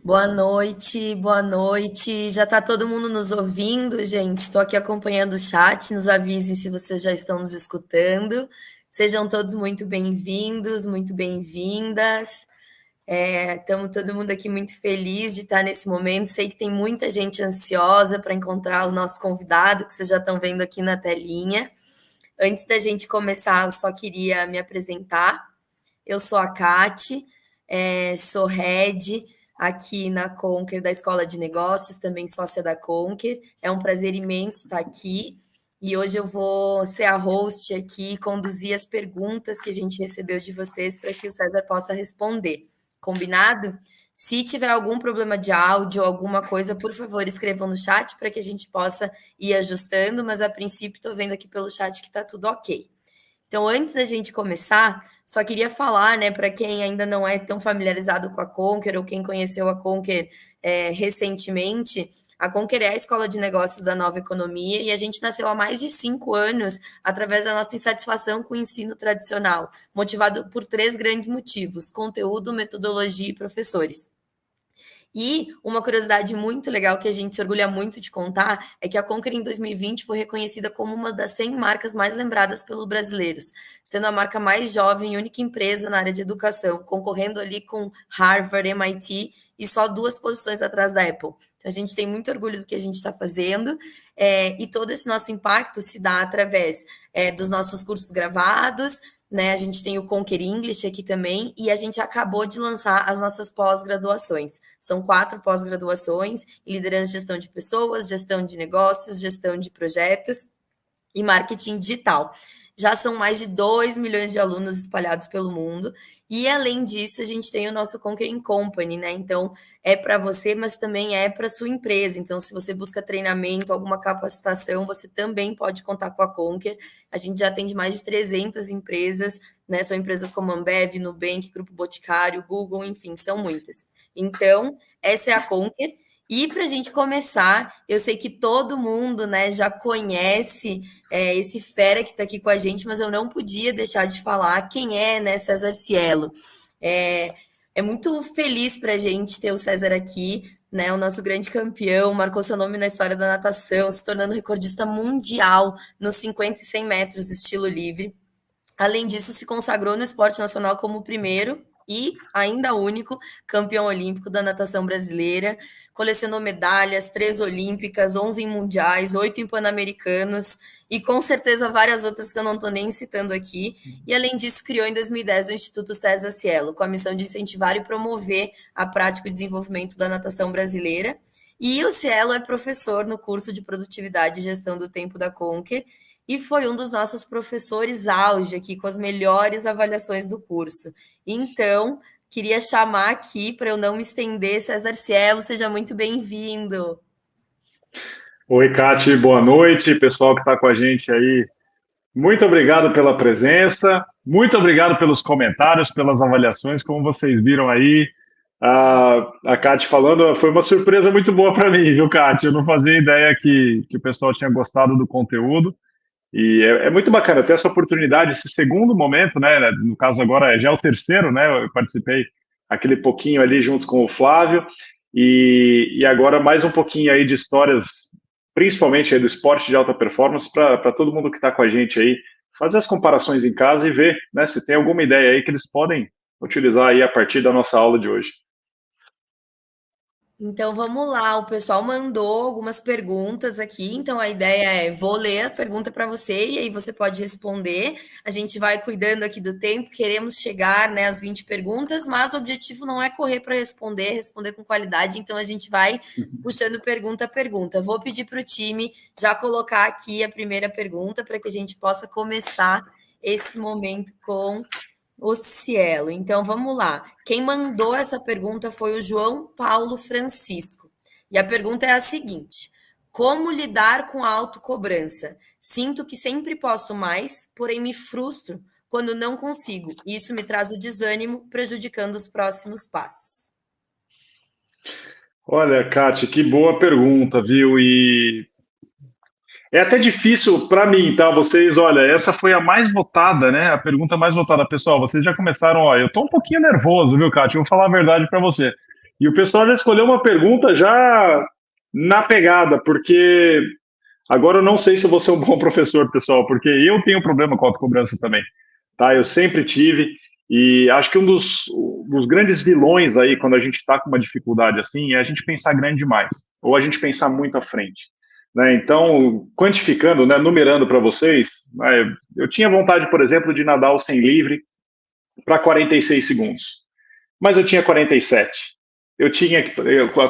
Boa noite, boa noite. Já está todo mundo nos ouvindo, gente? Estou aqui acompanhando o chat. Nos avisem se vocês já estão nos escutando. Sejam todos muito bem-vindos, muito bem-vindas. Estamos todo mundo aqui muito feliz de estar nesse momento. Sei que tem muita gente ansiosa para encontrar o nosso convidado, que vocês já estão vendo aqui na telinha. Antes da gente começar, eu só queria me apresentar. Eu sou a Kati, sou head aqui na Conquer da Escola de Negócios, também sócia da Conquer. É um prazer imenso estar aqui. E hoje eu vou ser a host aqui e conduzir as perguntas que a gente recebeu de vocês para que o César possa responder. Combinado? Se tiver algum problema de áudio ou alguma coisa, por favor, escrevam no chat para que a gente possa ir ajustando, mas a princípio estou vendo aqui pelo chat que está tudo ok. Então, antes da gente começar, só queria falar, né, para quem ainda não é tão familiarizado com a Conquer ou quem conheceu a Conquer recentemente, a Conquer é a escola de negócios da nova economia e a gente nasceu há mais de 5 anos através da nossa insatisfação com o ensino tradicional, motivado por três grandes motivos: conteúdo, metodologia e professores. E uma curiosidade muito legal que a gente se orgulha muito de contar é que a Conquer em 2020 foi reconhecida como uma das 100 marcas mais lembradas pelos brasileiros, sendo a marca mais jovem e única empresa na área de educação, concorrendo ali com Harvard, MIT e só 2 posições atrás da Apple. Então a gente tem muito orgulho do que a gente está fazendo, e todo esse nosso impacto se dá através dos nossos cursos gravados, né? A gente tem o Conquer English aqui também, e a gente acabou de lançar as nossas pós-graduações. São 4 pós-graduações em liderança e gestão de pessoas, gestão de negócios, gestão de projetos e marketing digital. Já são mais de 2 milhões de alunos espalhados pelo mundo. E além disso, a gente tem o nosso Conquering Company, né? Então, é para você, mas também é para sua empresa. Então, se você busca treinamento, alguma capacitação, você também pode contar com a Conquer. A gente já atende mais de 300 empresas, né? São empresas como Ambev, Nubank, Grupo Boticário, Google, enfim, são muitas. Então, essa é a Conquer. E para a gente começar, eu sei que todo mundo, né, já conhece esse fera que está aqui com a gente, mas eu não podia deixar de falar quem é, né, César Cielo. É, é muito feliz para a gente ter o César aqui, né, o nosso grande campeão, marcou seu nome na história da natação, se tornando recordista mundial nos 50 e 100 metros estilo livre. Além disso, se consagrou no esporte nacional como o primeiro e ainda único campeão olímpico da natação brasileira. Colecionou medalhas, 3 olímpicas, 11 em mundiais, 8 em pan-americanos e com certeza várias outras que eu não estou nem citando aqui. E além disso, criou em 2010 o Instituto César Cielo, com a missão de incentivar e promover a prática e desenvolvimento da natação brasileira. E o Cielo é professor no curso de Produtividade e Gestão do Tempo da Conquer e foi um dos nossos professores auge aqui, com as melhores avaliações do curso. Então, queria chamar aqui, para eu não me estender, César Cielo, seja muito bem-vindo. Oi, Cati, boa noite, pessoal que está com a gente aí. Muito obrigado pela presença, muito obrigado pelos comentários, pelas avaliações, como vocês viram aí. A Cati falando, foi uma surpresa muito boa para mim, viu, Cati? Eu não fazia ideia que o pessoal tinha gostado do conteúdo. E é muito bacana ter essa oportunidade, esse segundo momento, né? No caso agora já é o terceiro, né? Eu participei aquele pouquinho ali junto com o Flávio e agora mais um pouquinho aí de histórias, principalmente aí do esporte de alta performance, para todo mundo que está com a gente aí fazer as comparações em casa e ver, né? Se tem alguma ideia aí que eles podem utilizar aí a partir da nossa aula de hoje. Então vamos lá, o pessoal mandou algumas perguntas aqui, então a ideia é, vou ler a pergunta para você e aí você pode responder. A gente vai cuidando aqui do tempo, queremos chegar, né, às 20 perguntas, mas o objetivo não é correr para responder, responder com qualidade, então a gente vai puxando pergunta a pergunta. Vou pedir para o time já colocar aqui a primeira pergunta para que a gente possa começar esse momento com o Cielo. Então vamos lá. Quem mandou essa pergunta foi o João Paulo Francisco. E a pergunta é a seguinte: como lidar com a autocobrança? Sinto que sempre posso mais, porém me frustro quando não consigo. Isso me traz o desânimo, prejudicando os próximos passos. Olha, Cati, que boa pergunta, viu? E é até difícil para mim, tá? Vocês, olha, essa foi a mais votada, né? A pergunta mais votada. Pessoal, vocês já começaram, ó, eu tô um pouquinho nervoso, viu, Kátia? Eu vou falar a verdade para você. E o pessoal já escolheu uma pergunta já na pegada, porque agora eu não sei se eu vou ser um bom professor, pessoal, porque eu tenho problema com a autocobrança também, tá? Eu sempre tive, e acho que um dos grandes vilões aí, quando a gente está com uma dificuldade assim, é a gente pensar grande demais, ou a gente pensar muito à frente. Né? Então, quantificando, né, numerando para vocês, né, eu tinha vontade, por exemplo, de nadar o 100 livre para 46 segundos, mas eu tinha 47. Eu tinha que.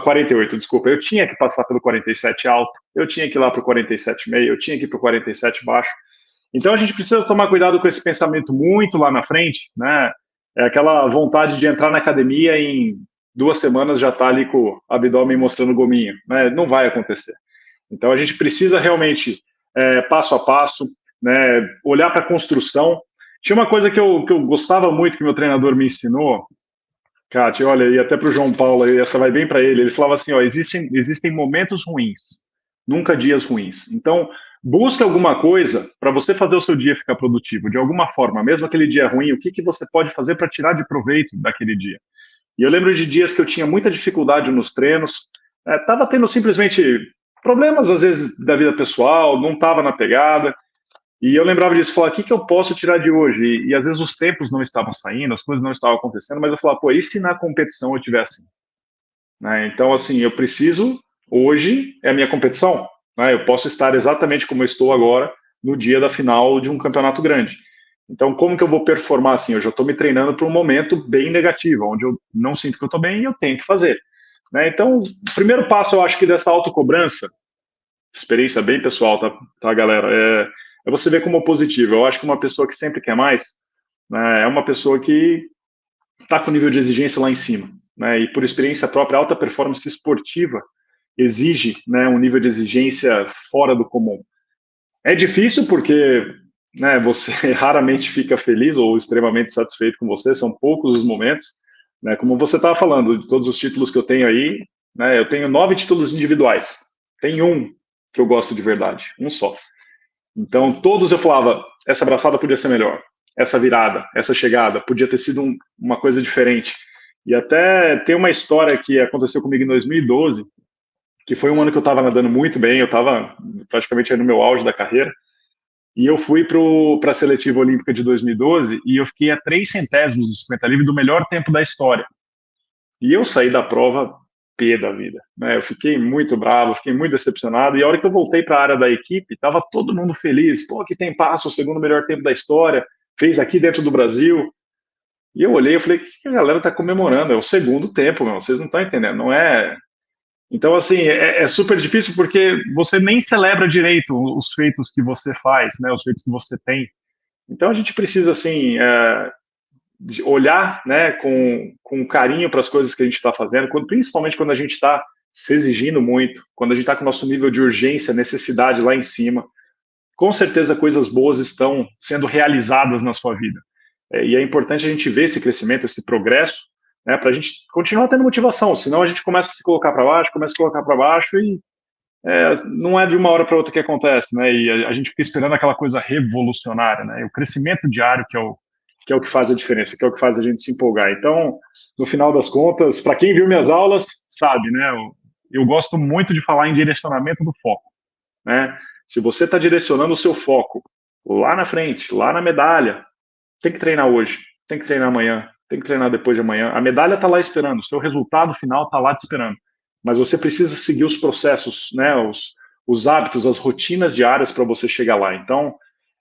48, desculpa. Eu tinha que passar pelo 47 alto, eu tinha que ir lá para o 47 meio, eu tinha que ir para o 47 baixo. Então a gente precisa tomar cuidado com esse pensamento muito lá na frente, né? É aquela vontade de entrar na academia e em 2 semanas já está ali com o abdômen mostrando gominho, né? Não vai acontecer. Então a gente precisa realmente, passo a passo, né, olhar para a construção. Tinha uma coisa que eu gostava muito que meu treinador me ensinou, Kátia, olha, e até para o João Paulo, essa vai bem para ele. Ele falava assim: ó, existem momentos ruins, nunca dias ruins. Então, busca alguma coisa para você fazer o seu dia ficar produtivo, de alguma forma, mesmo aquele dia ruim, o que, que você pode fazer para tirar de proveito daquele dia. E eu lembro de dias que eu tinha muita dificuldade nos treinos, estava tendo simplesmente problemas, às vezes, da vida pessoal, não estava na pegada. E eu lembrava disso, falar, o que, que eu posso tirar de hoje? E às vezes os tempos não estavam saindo, as coisas não estavam acontecendo, mas eu falava, pô, e se na competição eu tivesse? Né? Então, assim, eu preciso, hoje é a minha competição, né? Eu posso estar exatamente como eu estou agora, no dia da final de um campeonato grande. Então, como que eu vou performar assim? Eu já estou me treinando para um momento bem negativo, onde eu não sinto que eu estou bem e eu tenho que fazer. Né? Então, o primeiro passo, eu acho que dessa autocobrança, experiência bem pessoal, tá galera? É você ver como positivo. Eu acho que uma pessoa que sempre quer mais, né, é uma pessoa que está com o nível de exigência lá em cima. Né, e por experiência própria, a alta performance esportiva exige, né, um nível de exigência fora do comum. É difícil porque, né, você raramente fica feliz ou extremamente satisfeito com você, são poucos os momentos. Né, como você estava falando, de todos os títulos que eu tenho aí, né, eu tenho 9 títulos individuais. Tem um que eu gosto de verdade, um só. Então, todos eu falava, essa abraçada podia ser melhor, essa virada, essa chegada, podia ter sido uma coisa diferente. E até tem uma história que aconteceu comigo em 2012, que foi um ano que eu estava nadando muito bem, eu estava praticamente no meu auge da carreira, e eu fui para a seletiva olímpica de 2012 e eu fiquei a 3 centésimos do 50 livre do melhor tempo da história. E eu saí da prova pé da vida. Né? Eu fiquei muito bravo, fiquei muito decepcionado. E a hora que eu voltei para a área da equipe, estava todo mundo feliz. Pô, que tem passo, o segundo melhor tempo da história, fez aqui dentro do Brasil. E eu olhei e falei, o que a galera está comemorando? É o segundo tempo, meu, vocês não estão entendendo, não é... Então, assim, é super difícil porque você nem celebra direito os feitos que você faz, né, os feitos que você tem. Então, a gente precisa, assim, olhar, né, com carinho para as coisas que a gente está fazendo, principalmente quando a gente está se exigindo muito, quando a gente está com o nosso nível de urgência, necessidade lá em cima, com certeza coisas boas estão sendo realizadas na sua vida. E é importante a gente ver esse crescimento, esse progresso, né, para a gente continuar tendo motivação, senão a gente começa a se colocar para baixo, começa a colocar para baixo e não é de uma hora para outra que acontece, né? E a gente fica esperando aquela coisa revolucionária, né? E o crescimento diário que é o que faz a diferença, que é o que faz a gente se empolgar. Então, no final das contas, para quem viu minhas aulas, sabe, né? Eu gosto muito de falar em direcionamento do foco, né? Se você está direcionando o seu foco lá na frente, lá na medalha, tem que treinar hoje, tem que treinar amanhã, tem que treinar depois de amanhã. A medalha está lá esperando, o seu resultado final está lá te esperando. Mas você precisa seguir os processos, né? Os hábitos, as rotinas diárias para você chegar lá. Então,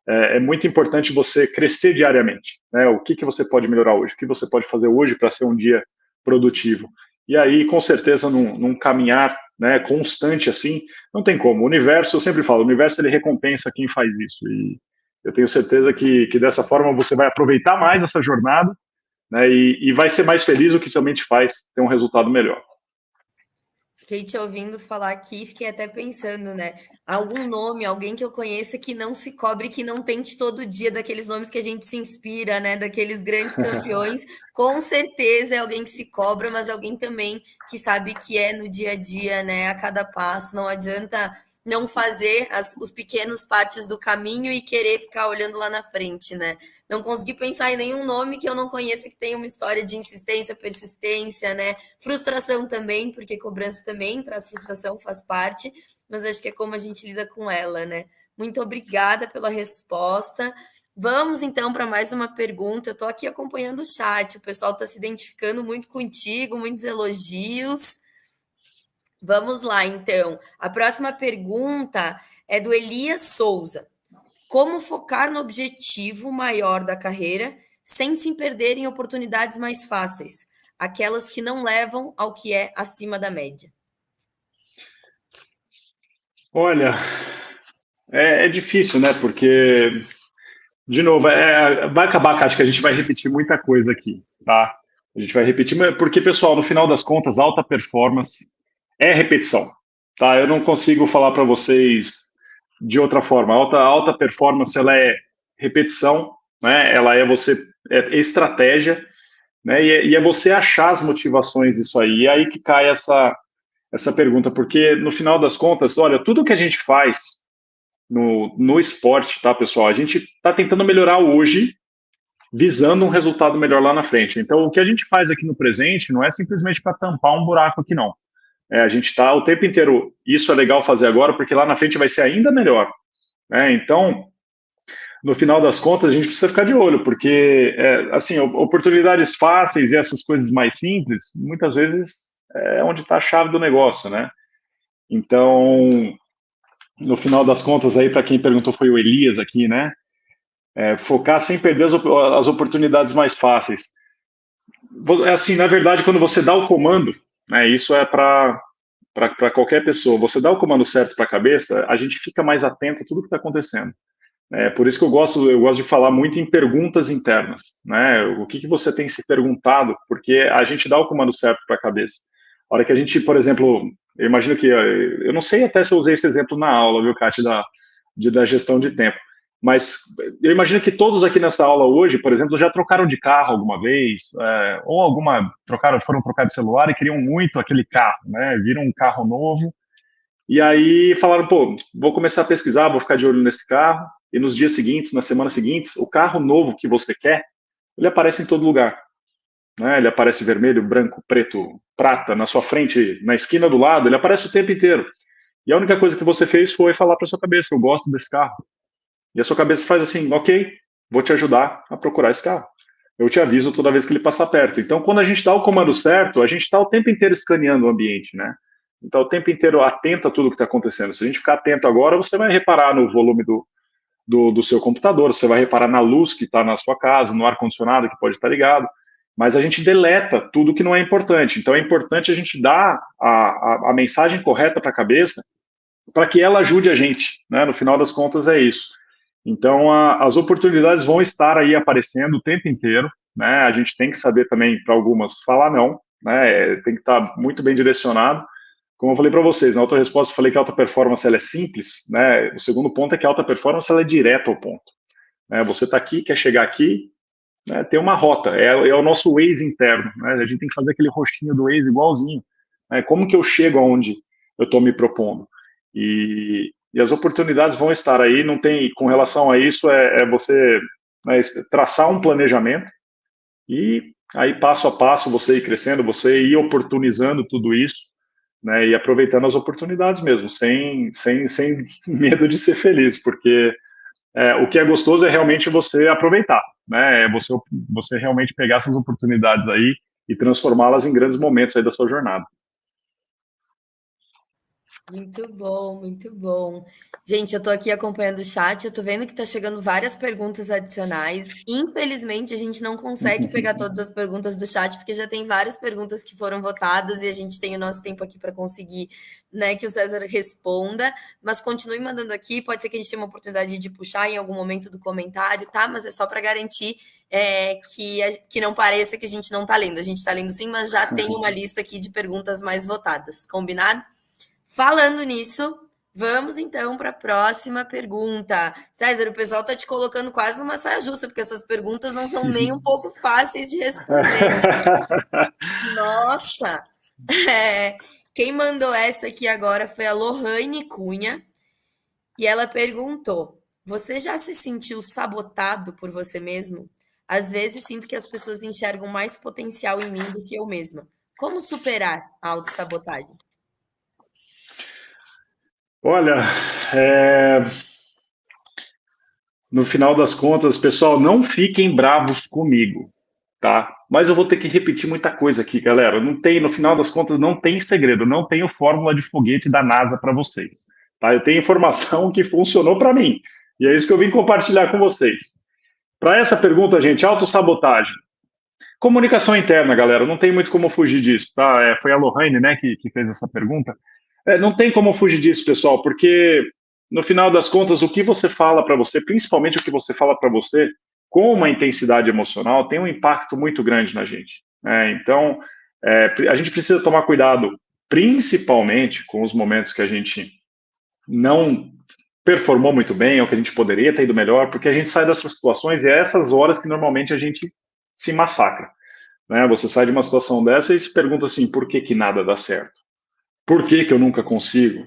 é muito importante você crescer diariamente. Né? O que você pode melhorar hoje? O que você pode fazer hoje para ser um dia produtivo? E aí, com certeza, num caminhar, né, constante assim, não tem como. O universo, eu sempre falo, o universo ele recompensa quem faz isso. E eu tenho certeza que dessa forma você vai aproveitar mais essa jornada, né, e vai ser mais feliz, o que também te faz ter um resultado melhor. Fiquei te ouvindo falar aqui, fiquei até pensando, né? Algum nome, alguém que eu conheça que não se cobre, que não tente todo dia, daqueles nomes que a gente se inspira, né? Daqueles grandes campeões, com certeza é alguém que se cobra, mas alguém também que sabe que é no dia a dia, né? A cada passo, não adianta não fazer os pequenos partes do caminho e querer ficar olhando lá na frente, né? Não consegui pensar em nenhum nome que eu não conheça que tenha uma história de insistência, persistência, né? Frustração também, porque cobrança também traz frustração, faz parte, mas acho que é como a gente lida com ela, né? Muito obrigada pela resposta. Vamos então para mais uma pergunta. Eu estou aqui acompanhando o chat, o pessoal está se identificando muito contigo, muitos elogios. Vamos lá, então. A próxima pergunta é do Elias Souza. Como focar no objetivo maior da carreira sem se perder em oportunidades mais fáceis, aquelas que não levam ao que é acima da média? Olha, é difícil, né? Porque, de novo, vai acabar, acho que a gente vai repetir muita coisa aqui, tá? A gente vai repetir, porque, pessoal, no final das contas, alta performance é repetição, tá? Eu não consigo falar para vocês de outra forma. Alta performance, ela é repetição, né? Ela é estratégia, né? E é você achar as motivações disso aí. E é aí que cai essa pergunta, porque no final das contas, olha, tudo que a gente faz no esporte, tá, pessoal? A gente está tentando melhorar hoje, visando um resultado melhor lá na frente. Então, o que a gente faz aqui no presente não é simplesmente para tampar um buraco aqui, não. A gente está o tempo inteiro, isso é legal fazer agora, porque lá na frente vai ser ainda melhor. Então, no final das contas, a gente precisa ficar de olho, porque, assim, oportunidades fáceis e essas coisas mais simples, muitas vezes é onde está a chave do negócio, né? Então, no final das contas, aí, para quem perguntou, foi o Elias aqui, né? Focar sem perder as oportunidades mais fáceis. Assim, na verdade, quando você dá o comando, né, isso é para qualquer pessoa, você dá o comando certo para a cabeça, a gente fica mais atento a tudo que está acontecendo. Por isso que eu gosto de falar muito em perguntas internas, né? O que você tem se perguntado, porque a gente dá o comando certo para a cabeça. A hora que a gente, por exemplo, eu imagino que, eu não sei até se eu usei esse exemplo na aula, viu, Kátia, da gestão de tempo, mas eu imagino que todos aqui nessa aula hoje, por exemplo, já trocaram de carro alguma vez, ou foram trocar de celular e queriam muito aquele carro, né? Viram um carro novo, e aí falaram, pô, vou começar a pesquisar, vou ficar de olho nesse carro, e nos dias seguintes, nas semanas seguintes, o carro novo que você quer, ele aparece em todo lugar, né? Ele aparece vermelho, branco, preto, prata, na sua frente, na esquina do lado, ele aparece o tempo inteiro. E a única coisa que você fez foi falar para sua cabeça, eu gosto desse carro. E a sua cabeça faz assim, ok, vou te ajudar a procurar esse carro. Eu te aviso toda vez que ele passar perto. Então, quando a gente dá o comando certo, a gente está o tempo inteiro escaneando o ambiente, né? Então, o tempo inteiro atento a tudo que está acontecendo. Se a gente ficar atento agora, você vai reparar no volume do seu computador, você vai reparar na luz que está na sua casa, no ar-condicionado que pode estar ligado, mas a gente deleta tudo que não é importante. Então, é importante a gente dar a mensagem correta para a cabeça para que ela ajude a gente, né? No final das contas, é isso. Então, as oportunidades vão estar aí aparecendo o tempo inteiro, né? A gente tem que saber também, para algumas, falar não, né? Tem que estar muito bem direcionado. Como eu falei para vocês, na outra resposta eu falei que a alta performance ela é simples, né? O segundo ponto é que a alta performance ela é direto ao ponto. Você está aqui, quer chegar aqui, né? Tem uma rota, é o nosso Waze interno, né? A gente tem que fazer aquele rostinho do Waze igualzinho. Né? Como que eu chego aonde eu estou me propondo? E as oportunidades vão estar aí, não tem, com relação a isso, você, né, traçar um planejamento e aí passo a passo você ir crescendo, você ir oportunizando tudo isso, né, e aproveitando as oportunidades mesmo, sem medo de ser feliz, porque o que é gostoso é realmente você aproveitar, né, é você realmente pegar essas oportunidades aí e transformá-las em grandes momentos aí da sua jornada. Muito bom, muito bom. Gente, eu tô aqui acompanhando o chat, eu tô vendo que tá chegando várias perguntas adicionais. Infelizmente, a gente não consegue pegar todas as perguntas do chat, porque já tem várias perguntas que foram votadas e a gente tem o nosso tempo aqui para conseguir, né, que o César responda. Mas continue mandando aqui, pode ser que a gente tenha uma oportunidade de puxar em algum momento do comentário, tá? Mas é só para garantir que não pareça que a gente não tá lendo. A gente tá lendo sim, mas já tem uma lista aqui de perguntas mais votadas. Combinado? Falando nisso, vamos então para a próxima pergunta. César, o pessoal está te colocando quase numa saia justa, porque essas perguntas não são nem um pouco fáceis de responder. Nossa! É, quem mandou essa aqui agora foi a Lohane Cunha. E ela perguntou: você já se sentiu sabotado por você mesmo? Às vezes sinto que as pessoas enxergam mais potencial em mim do que eu mesma. Como superar a autossabotagem? Olha, é, no final das contas, pessoal, não fiquem bravos comigo, tá? Mas eu vou ter que repetir muita coisa aqui, galera. Não tem, no final das contas, não tem segredo, não tenho fórmula de foguete da NASA para vocês, tá? Eu tenho informação que funcionou para mim e é isso que eu vim compartilhar com vocês. Para essa pergunta, gente, autossabotagem. Comunicação interna, galera, não tem muito como fugir disso, tá? Foi a Lohane, né, que fez essa pergunta. Não tem como fugir disso, pessoal, porque no final das contas, o que você fala para você, principalmente o que você fala para você, com uma intensidade emocional, tem um impacto muito grande na gente. Então, a gente precisa tomar cuidado, principalmente com os momentos que a gente não performou muito bem, ou que a gente poderia ter ido melhor, porque a gente sai dessas situações e é essas horas que normalmente a gente se massacra. Né? Você sai de uma situação dessa e se pergunta assim, por que que nada dá certo? Por que que eu nunca consigo?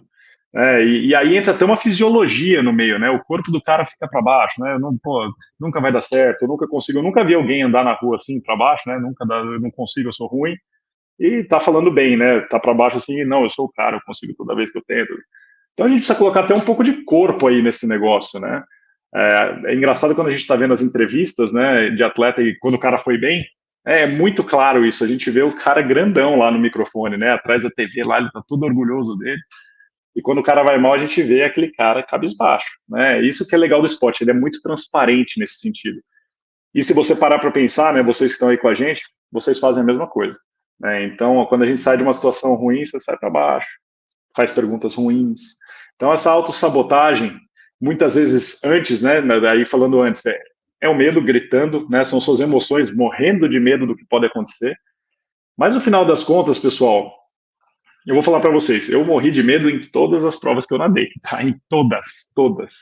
E aí entra até uma fisiologia no meio, né? O corpo do cara fica para baixo, né? Não, pô, nunca vai dar certo, eu nunca consigo. Eu nunca vi alguém andar na rua assim para baixo, né? Nunca dá, eu não consigo, eu sou ruim. E tá falando bem, né? Tá para baixo assim, não, eu sou o cara, eu consigo toda vez que eu tento. Então a gente precisa colocar até um pouco de corpo aí nesse negócio, né? É engraçado quando a gente está vendo as entrevistas, né, de atleta e quando o cara foi bem, é muito claro isso. A gente vê o cara grandão lá no microfone, né, atrás da TV lá, ele tá todo orgulhoso dele. E quando o cara vai mal, a gente vê aquele cara cabisbaixo, né? Isso que é legal do esporte, ele é muito transparente nesse sentido. E se você parar para pensar, né, vocês que estão aí com a gente, vocês fazem a mesma coisa. Né? Então, quando a gente sai de uma situação ruim, você sai para baixo, faz perguntas ruins. Então, essa autossabotagem, muitas vezes antes, né, aí falando antes, é o medo gritando, né, são suas emoções morrendo de medo do que pode acontecer. Mas no final das contas, pessoal, eu vou falar para vocês, eu morri de medo em todas as provas que eu nadei, tá? Em todas, todas.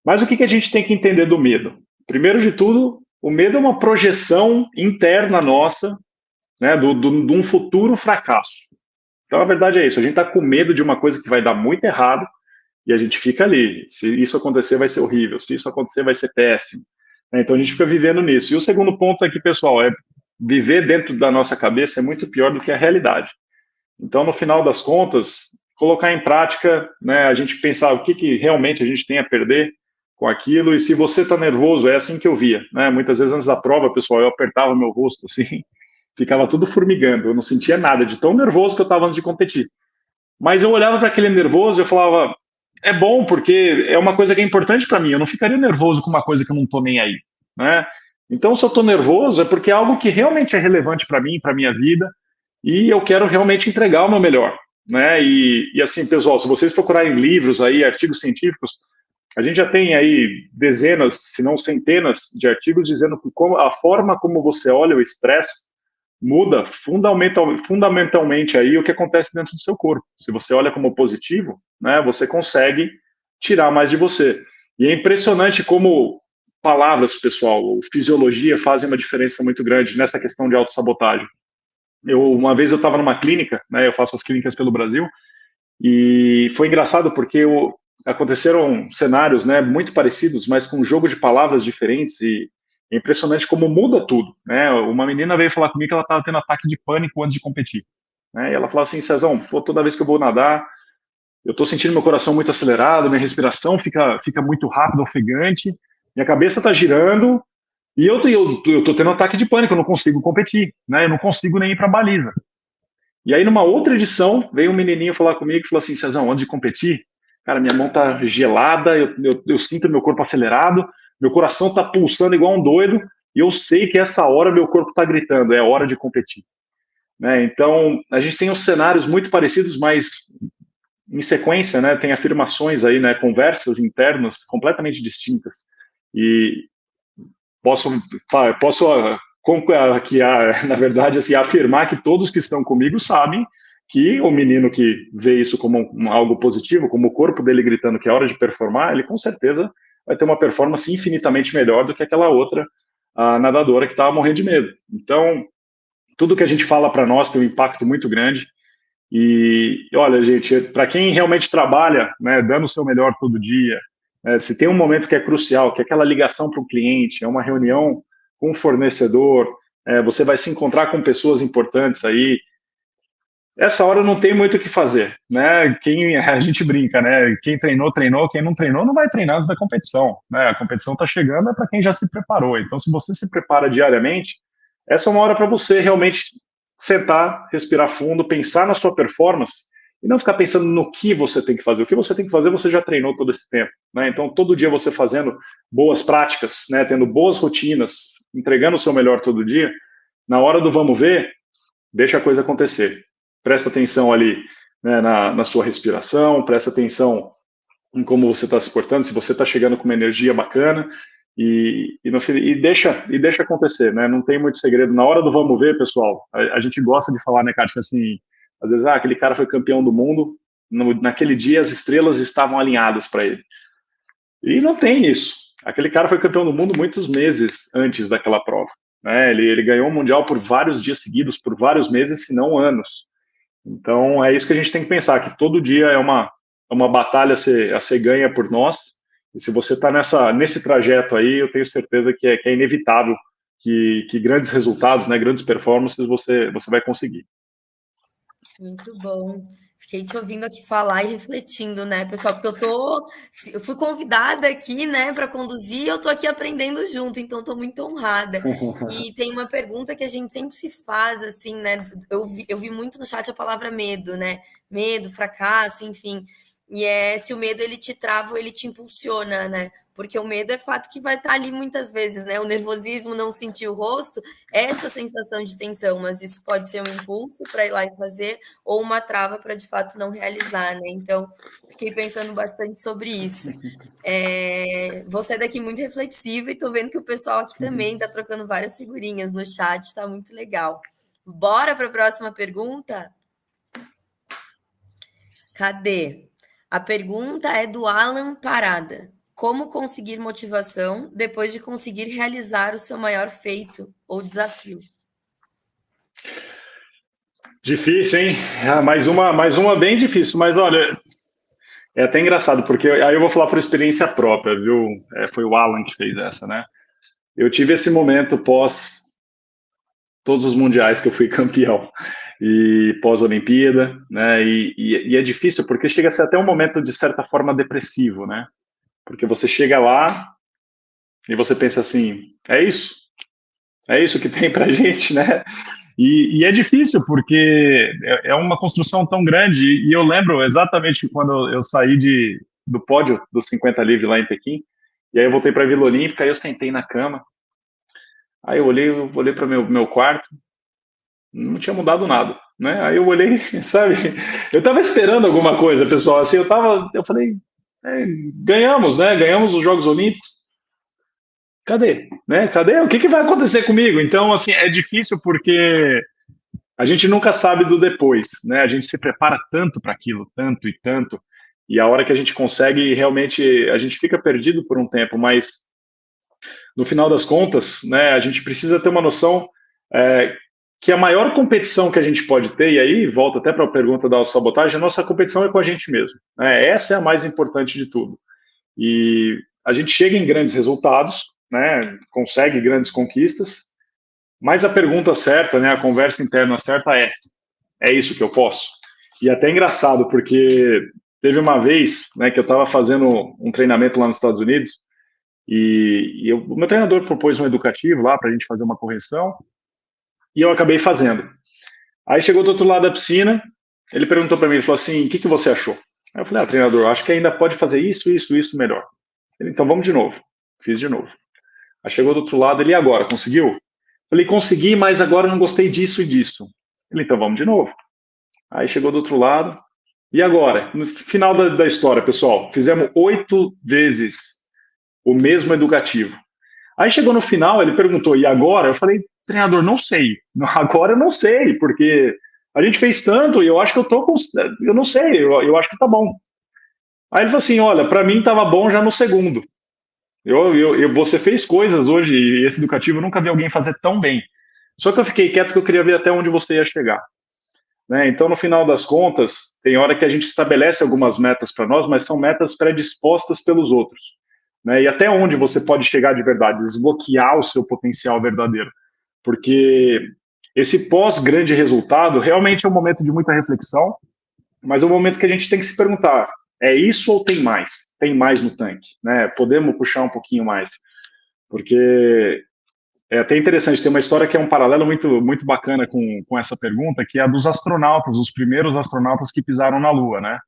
Mas o que a gente tem que entender do medo? Primeiro de tudo, o medo é uma projeção interna nossa, né, de um futuro fracasso. Então, a verdade é isso, a gente está com medo de uma coisa que vai dar muito errado, e a gente fica ali. Se isso acontecer, vai ser horrível. Se isso acontecer, vai ser péssimo. Então a gente fica vivendo nisso. E o segundo ponto aqui, pessoal, é viver dentro da nossa cabeça é muito pior do que a realidade. Então, no final das contas, colocar em prática, né, a gente pensar o que realmente a gente tem a perder com aquilo. E se você está nervoso, é assim que eu via. Né? Muitas vezes antes da prova, pessoal, eu apertava meu rosto assim, ficava tudo formigando. Eu não sentia nada de tão nervoso que eu estava antes de competir. Mas eu olhava para aquele nervoso e eu falava, é bom porque é uma coisa que é importante para mim. Eu não ficaria nervoso com uma coisa que eu não estou nem aí, né? Então, se eu estou nervoso é porque é algo que realmente é relevante para mim, para minha vida, e eu quero realmente entregar o meu melhor, né? E assim, pessoal, se vocês procurarem livros aí, artigos científicos, a gente já tem aí dezenas, se não centenas de artigos dizendo que a forma como você olha o estresse muda fundamentalmente aí o que acontece dentro do seu corpo. Se você olha como positivo, né, você consegue tirar mais de você. E é impressionante como palavras, pessoal, ou fisiologia fazem uma diferença muito grande nessa questão de autossabotagem. Uma vez eu estava numa clínica, né, eu faço as clínicas pelo Brasil, e foi engraçado porque aconteceram cenários, né, muito parecidos, mas com um jogo de palavras diferentes e é impressionante como muda tudo, né? Uma menina veio falar comigo que ela estava tendo ataque de pânico antes de competir, né? E ela falou assim, Cezão, pô, toda vez que eu vou nadar, eu estou sentindo meu coração muito acelerado, minha respiração fica muito rápida, ofegante, minha cabeça está girando e eu tô tendo ataque de pânico, eu não consigo competir, né? Eu não consigo nem ir para a baliza. E aí, numa outra edição, veio um menininho falar comigo e falou assim, Cezão, antes de competir, cara, minha mão tá gelada, eu sinto meu corpo acelerado, meu coração tá pulsando igual um doido, e eu sei que essa hora meu corpo tá gritando, é hora de competir. Né? Então, a gente tem uns cenários muito parecidos, mas em sequência, né, tem afirmações aí, né, conversas internas completamente distintas. E posso aqui, na verdade, assim, afirmar que todos que estão comigo sabem que o menino que vê isso como algo positivo, como o corpo dele gritando que é hora de performar, ele com certeza vai ter uma performance infinitamente melhor do que aquela outra nadadora que estava morrendo de medo. Então, tudo que a gente fala para nós tem um impacto muito grande. E olha, gente, para quem realmente trabalha, né, dando o seu melhor todo dia, se tem um momento que é crucial, que é aquela ligação para o cliente, é uma reunião com o fornecedor, você vai se encontrar com pessoas importantes aí. Essa hora não tem muito o que fazer, né? A gente brinca, né? Quem treinou, treinou, quem não treinou não vai treinar antes da competição, né? A competição está chegando é para quem já se preparou. Então, se você se prepara diariamente, essa é uma hora para você realmente sentar, respirar fundo, pensar na sua performance e não ficar pensando no que você tem que fazer. O que você tem que fazer, você já treinou todo esse tempo, né? Então, todo dia você fazendo boas práticas, né? Tendo boas rotinas, entregando o seu melhor todo dia, na hora do vamos ver, deixa a coisa acontecer. Presta atenção ali, né, na sua respiração, presta atenção em como você está se portando, se você está chegando com uma energia bacana e deixa acontecer, né? Não tem muito segredo. Na hora do vamos ver, pessoal, a gente gosta de falar, né, Kátia, assim, às vezes, aquele cara foi campeão do mundo, naquele dia as estrelas estavam alinhadas para ele. E não tem isso. Aquele cara foi campeão do mundo muitos meses antes daquela prova. Né? Ele ganhou o Mundial por vários dias seguidos, por vários meses, se não anos. Então, é isso que a gente tem que pensar, que todo dia é uma batalha a ser ganha por nós, e se você está nesse trajeto aí, eu tenho certeza que é inevitável que grandes resultados, né, grandes performances você vai conseguir. Muito bom. Fiquei te ouvindo aqui falar e refletindo, né, pessoal, porque eu fui convidada aqui, né, para conduzir, e eu tô aqui aprendendo junto, então tô muito honrada. E tem uma pergunta que a gente sempre se faz, assim, né, eu vi muito no chat a palavra medo, né, medo, fracasso, enfim, e é se o medo ele te trava ou ele te impulsiona, né, porque o medo é fato que vai estar ali muitas vezes, né, o nervosismo, não sentir o rosto, é essa sensação de tensão, mas isso pode ser um impulso para ir lá e fazer, ou uma trava para de fato não realizar, né? Então, fiquei pensando bastante sobre isso. Vou sair daqui muito reflexiva e estou vendo que o pessoal aqui também está trocando várias figurinhas no chat, está muito legal. Bora para a próxima pergunta? Cadê? A pergunta é do Alan Parada. Como conseguir motivação depois de conseguir realizar o seu maior feito ou desafio? Difícil, hein? Mais uma bem difícil, mas olha, é até engraçado, porque aí eu vou falar por experiência própria, viu? Foi o Alan que fez essa, né? Eu tive esse momento pós todos os mundiais que eu fui campeão e pós-Olimpíada, né? E é difícil porque chega a ser até um momento de certa forma depressivo, né? Porque você chega lá e você pensa assim, é isso que tem pra gente, né? E é difícil porque é uma construção tão grande e eu lembro exatamente quando eu saí do pódio dos 50 livres lá em Pequim e aí eu voltei para a Vila Olímpica e eu sentei na cama, aí eu olhei para meu quarto, não tinha mudado nada, né? Aí eu olhei, sabe? Eu tava esperando alguma coisa, pessoal. Assim, eu falei, ganhamos, né? Ganhamos os Jogos Olímpicos. Cadê? Né? Cadê? O que vai acontecer comigo? Então, assim, é difícil porque a gente nunca sabe do depois, né? A gente se prepara tanto para aquilo, tanto e tanto, e a hora que a gente consegue, realmente, a gente fica perdido por um tempo, mas no final das contas, né, a gente precisa ter uma noção que a maior competição que a gente pode ter, e aí volta até para a pergunta da sabotagem, a nossa competição é com a gente mesmo. Né? Essa é a mais importante de tudo. E a gente chega em grandes resultados, né, consegue grandes conquistas, mas a pergunta certa, né, a conversa interna certa é isso que eu posso? E até engraçado, porque teve uma vez, né, que eu estava fazendo um treinamento lá nos Estados Unidos, o meu treinador propôs um educativo lá para a gente fazer uma correção, e eu acabei fazendo. Aí chegou do outro lado da piscina, ele perguntou para mim, ele falou assim, o que você achou? Aí eu falei, treinador, acho que ainda pode fazer isso melhor. Ele, então vamos de novo. Fiz de novo. Aí chegou do outro lado, ele, e agora, conseguiu? Falei, consegui, mas agora não gostei disso e disso. Ele, então vamos de novo. Aí chegou do outro lado, e agora? No final da história, pessoal, fizemos 8 vezes o mesmo educativo. Aí chegou no final, ele perguntou, e agora? Eu falei, treinador, não sei. Agora eu não sei, porque a gente fez tanto e eu acho que eu não sei, eu acho que tá bom. Aí ele falou assim, olha, para mim tava bom já no segundo. Você fez coisas hoje, e esse educativo eu nunca vi alguém fazer tão bem. Só que eu fiquei quieto que eu queria ver até onde você ia chegar. né? Então, no final das contas, tem hora que a gente estabelece algumas metas para nós, mas são metas predispostas pelos outros, né? E até onde você pode chegar de verdade, desbloquear o seu potencial verdadeiro. Porque esse pós-grande resultado realmente é um momento de muita reflexão, mas é um momento que a gente tem que se perguntar, é isso ou tem mais? Tem mais no tanque, né? Podemos puxar um pouquinho mais? Porque é até interessante, tem uma história que é um paralelo muito bacana com essa pergunta, que é a dos astronautas, os primeiros astronautas que pisaram na Lua, né?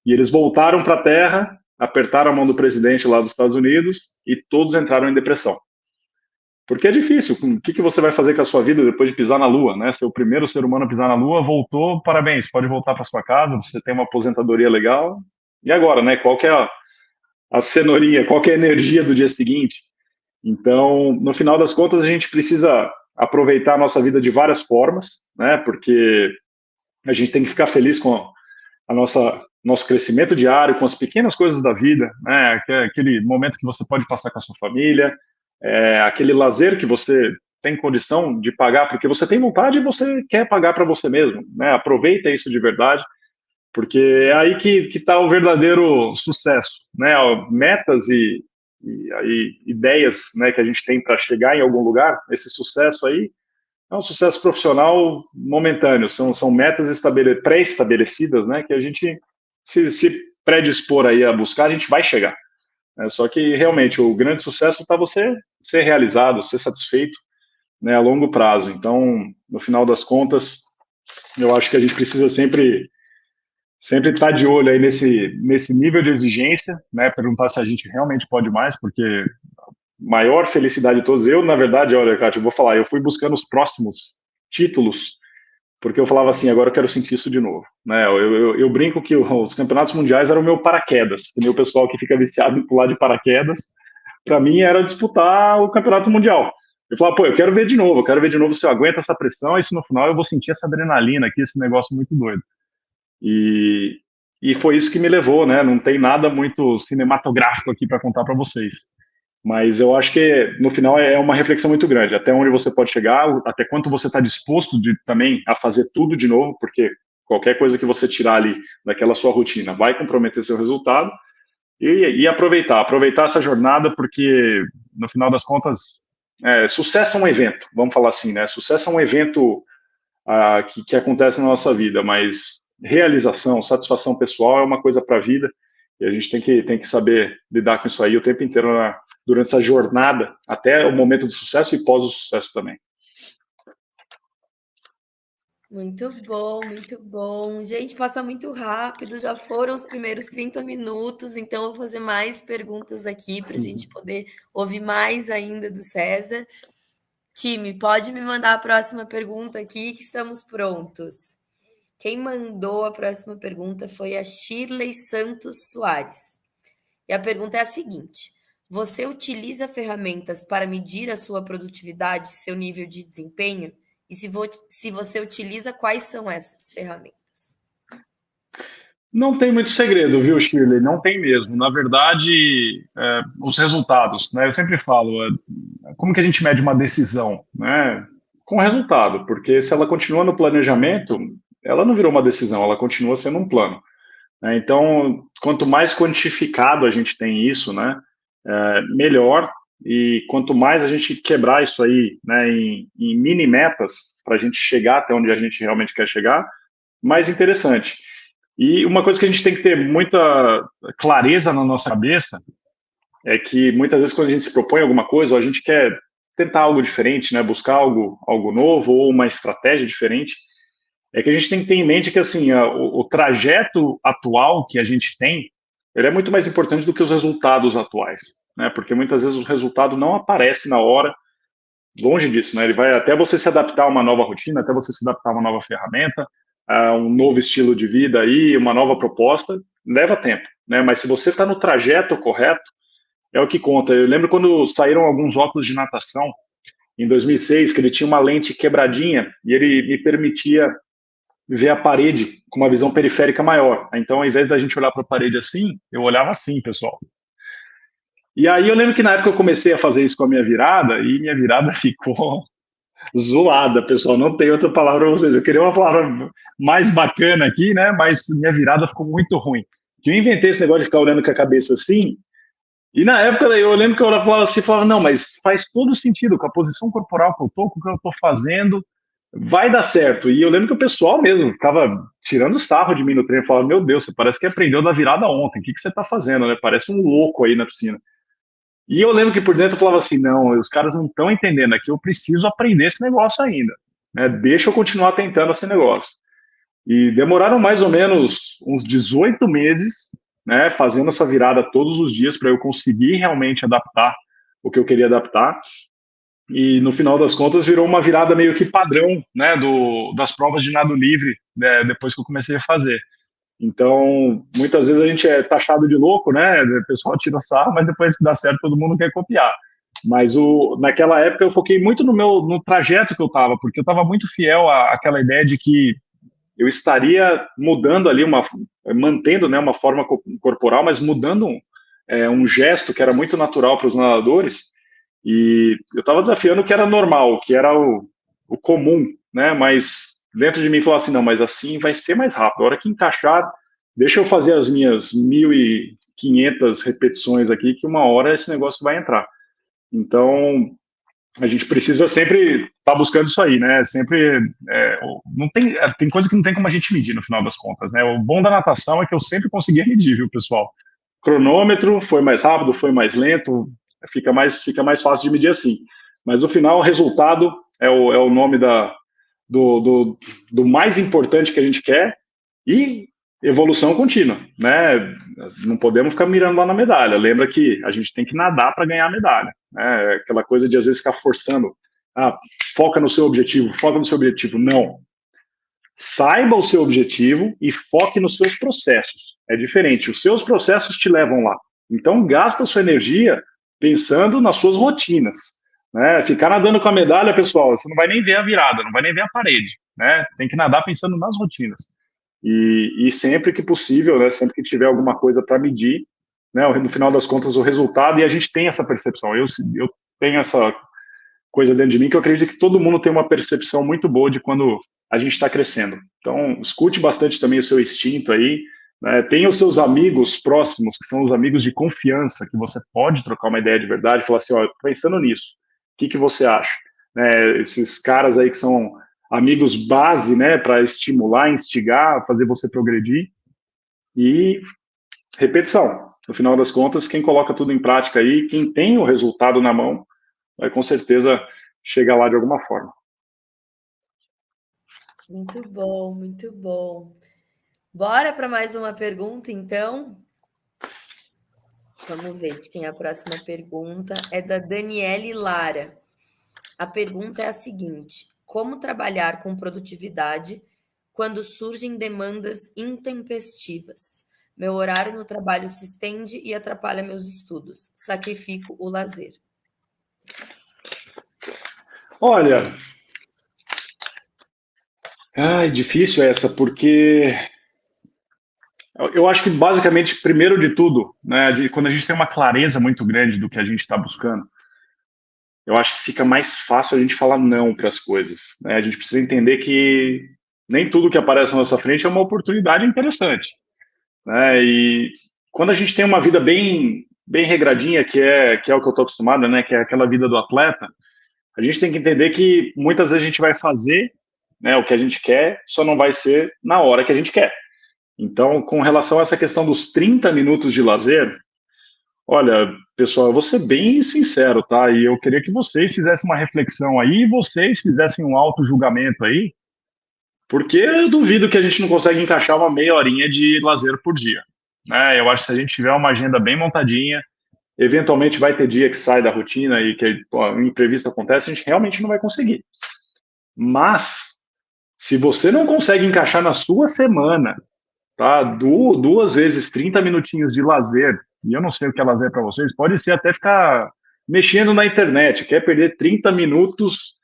E eles voltaram para a Terra, apertaram a mão do presidente lá dos Estados Unidos e todos entraram em depressão. Porque é difícil, o que você vai fazer com a sua vida depois de pisar na Lua, né? Ser o primeiro ser humano a pisar na Lua, voltou, parabéns, pode voltar para sua casa, você tem uma aposentadoria legal. E agora, né? Qual que é a cenourinha, qual que é a energia do dia seguinte? Então, no final das contas, a gente precisa aproveitar a nossa vida de várias formas, né? Porque a gente tem que ficar feliz com a nosso crescimento diário, com as pequenas coisas da vida, né? Aquele momento que você pode passar com a sua família, aquele lazer que você tem condição de pagar, porque você tem vontade e você quer pagar para você mesmo, né? Aproveita isso de verdade, porque é aí que está o verdadeiro sucesso, né? Metas e ideias, né, que a gente tem para chegar em algum lugar, esse sucesso aí é um sucesso profissional momentâneo, são metas pré-estabelecidas, né, que a gente se predispor aí a buscar, a gente vai chegar. Né? Só que realmente o grande sucesso está você ser realizado, ser satisfeito, né, a longo prazo. Então, no final das contas, eu acho que a gente precisa sempre estar de olho aí nesse nível de exigência, né, perguntar se a gente realmente pode mais, porque maior felicidade de todos, eu, na verdade, olha, Cátia, eu vou falar, eu fui buscando os próximos títulos, porque eu falava assim, agora eu quero sentir isso de novo, né, eu brinco que os campeonatos mundiais eram o meu paraquedas, que nem o pessoal que fica viciado em pular de paraquedas, para mim era disputar o campeonato mundial. Eu falava, pô, eu quero ver de novo, eu quero ver de novo se eu aguento essa pressão, e se no final eu vou sentir essa adrenalina aqui, esse negócio muito doido. E, e foi isso que me levou, né? Não tem nada muito cinematográfico aqui para contar para vocês. Mas eu acho que no final é uma reflexão muito grande, até onde você pode chegar, até quanto você está disposto também a fazer tudo de novo, porque qualquer coisa que você tirar ali daquela sua rotina vai comprometer seu resultado, e aproveitar essa jornada, porque no final das contas, sucesso é um evento, vamos falar assim, né? Sucesso é um evento que acontece na nossa vida, mas realização, satisfação pessoal é uma coisa para a vida, e a gente tem que saber lidar com isso aí o tempo inteiro durante essa jornada, até o momento do sucesso e pós o sucesso também. Muito bom, muito bom. Gente, passa muito rápido, já foram os primeiros 30 minutos, então eu vou fazer mais perguntas aqui para a gente poder ouvir mais ainda do César. Time, pode me mandar a próxima pergunta aqui, que estamos prontos. Quem mandou a próxima pergunta foi a Shirley Santos Soares. E a pergunta é a seguinte: você utiliza ferramentas para medir a sua produtividade, seu nível de desempenho? E se você utiliza, quais são essas ferramentas? Não tem muito segredo, viu, Shirley? Não tem mesmo. Na verdade, os resultados, né? Eu sempre falo, como que a gente mede uma decisão, né? Com resultado, porque se ela continua no planejamento, ela não virou uma decisão, ela continua sendo um plano. Né? Então, quanto mais quantificado a gente tem isso, né, melhor. E quanto mais a gente quebrar isso aí, né, em mini metas para a gente chegar até onde a gente realmente quer chegar, mais interessante. E uma coisa que a gente tem que ter muita clareza na nossa cabeça é que muitas vezes quando a gente se propõe alguma coisa, ou a gente quer tentar algo diferente, né, buscar algo novo ou uma estratégia diferente, é que a gente tem que ter em mente que assim, o trajeto atual que a gente tem, ele é muito mais importante do que os resultados atuais, né? Porque muitas vezes o resultado não aparece na hora, longe disso, né? Ele vai até você se adaptar a uma nova rotina, até você se adaptar a uma nova ferramenta, a um novo estilo de vida aí, uma nova proposta, leva tempo, né? Mas se você está no trajeto correto, é o que conta. Eu lembro quando saíram alguns óculos de natação em 2006, que ele tinha uma lente quebradinha e ele me permitia ver a parede com uma visão periférica maior. Então, ao invés da gente olhar para a parede assim, eu olhava assim, pessoal. E aí eu lembro que na época eu comecei a fazer isso com a minha virada, e minha virada ficou zoada, pessoal. Não tem outra palavra para vocês. Eu queria uma palavra mais bacana aqui, né? Mas minha virada ficou muito ruim. Eu inventei esse negócio de ficar olhando com a cabeça assim. E na época eu lembro que eu falava assim, falava, não, mas faz todo sentido com a posição corporal que eu tô, com o que eu tô fazendo, vai dar certo. E eu lembro que o pessoal mesmo ficava tirando sarro de mim no treino, falava, meu Deus, você parece que aprendeu da virada ontem, o que você tá fazendo, né? Parece um louco aí na piscina. E eu lembro que por dentro eu falava assim, não, os caras não estão entendendo aqui, eu preciso aprender esse negócio ainda, né? Deixa eu continuar tentando esse negócio. E demoraram mais ou menos uns 18 meses, né, fazendo essa virada todos os dias para eu conseguir realmente adaptar o que eu queria adaptar. E no final das contas virou uma virada meio que padrão, né, das provas de nado livre, né, depois que eu comecei a fazer. Então, muitas vezes a gente é taxado de louco, né? O pessoal tira sarro, mas depois que dá certo, todo mundo quer copiar. Mas naquela época eu foquei muito no trajeto que eu estava, porque eu estava muito fiel àquela ideia de que eu estaria mudando ali, mantendo, né, uma forma corporal, mas mudando um gesto que era muito natural para os nadadores. E eu estava desafiando o que era normal, o que era o comum, né? Mas dentro de mim falava assim, não, mas assim vai ser mais rápido. A hora que encaixar, deixa eu fazer as minhas 1.500 repetições aqui, que uma hora esse negócio vai entrar. Então, a gente precisa sempre estar buscando isso aí, né? Sempre não tem coisa que não tem como a gente medir no final das contas, né? O bom da natação é que eu sempre conseguia medir, viu, pessoal? Cronômetro foi mais rápido, foi mais lento, fica mais fácil de medir assim. Mas no final, o resultado é o nome do mais importante que a gente quer e evolução contínua, né? Não podemos ficar mirando lá na medalha. Lembra que a gente tem que nadar para ganhar a medalha, né? Aquela coisa de às vezes ficar forçando, foca no seu objetivo, foca no seu objetivo. Não. Saiba o seu objetivo e foque nos seus processos. É diferente. Os seus processos te levam lá. Então, gasta sua energia pensando nas suas rotinas. Né? Ficar nadando com a medalha, pessoal, você não vai nem ver a virada, não vai nem ver a parede. Né? Tem que nadar pensando nas rotinas. E sempre que possível, né, sempre que tiver alguma coisa para medir, né, no final das contas, o resultado, e a gente tem essa percepção. Eu tenho essa coisa dentro de mim que eu acredito que todo mundo tem uma percepção muito boa de quando a gente está crescendo. Então, escute bastante também o seu instinto aí, né? Tenha os seus amigos próximos, que são os amigos de confiança, que você pode trocar uma ideia de verdade e falar assim, ó, pensando nisso, o que você acha? Né, esses caras aí que são amigos base, né, para estimular, instigar, fazer você progredir e repetição. No final das contas, quem coloca tudo em prática aí, quem tem o resultado na mão, vai com certeza chegar lá de alguma forma. Muito bom, muito bom. Bora para mais uma pergunta, então? Vamos ver de quem é a próxima pergunta. É da Daniele Lara. A pergunta é a seguinte: como trabalhar com produtividade quando surgem demandas intempestivas? Meu horário no trabalho se estende e atrapalha meus estudos. Sacrifico o lazer. Olha, difícil essa, porque eu acho que basicamente, primeiro de tudo, né, quando a gente tem uma clareza muito grande do que a gente está buscando, eu acho que fica mais fácil a gente falar não para as coisas. Né? A gente precisa entender que nem tudo que aparece na nossa frente é uma oportunidade interessante. Né? E quando a gente tem uma vida bem, bem regradinha, que é o que eu estou acostumado, né, que é aquela vida do atleta, a gente tem que entender que muitas vezes a gente vai fazer, né, o que a gente quer, só não vai ser na hora que a gente quer. Então, com relação a essa questão dos 30 minutos de lazer, olha, pessoal, eu vou ser bem sincero, tá? E eu queria que vocês fizessem uma reflexão aí e vocês fizessem um auto-julgamento aí, porque eu duvido que a gente não consegue encaixar uma meia horinha de lazer por dia. Né? Eu acho que se a gente tiver uma agenda bem montadinha, eventualmente vai ter dia que sai da rotina e que um imprevisto acontece, a gente realmente não vai conseguir. Mas, se você não consegue encaixar na sua semana, tá? Duas vezes 30 minutinhos de lazer, e eu não sei o que é lazer para vocês, pode ser até ficar mexendo na internet, quer perder 30 minutos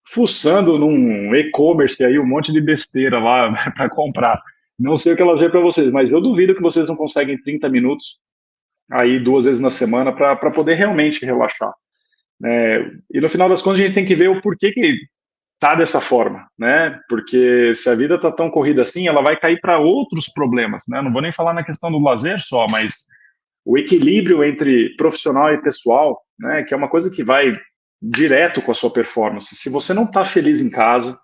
fuçando num e-commerce aí, um monte de besteira lá para comprar. Não sei o que é lazer para vocês, mas eu duvido que vocês não conseguem 30 minutos aí duas vezes na semana para poder realmente relaxar. E no final das contas a gente tem que ver o porquê que tá dessa forma, né? Porque se a vida tá tão corrida assim, ela vai cair para outros problemas, né? Não vou nem falar na questão do lazer só, mas o equilíbrio entre profissional e pessoal, né? Que é uma coisa que vai direto com a sua performance. Se você não está feliz em casa,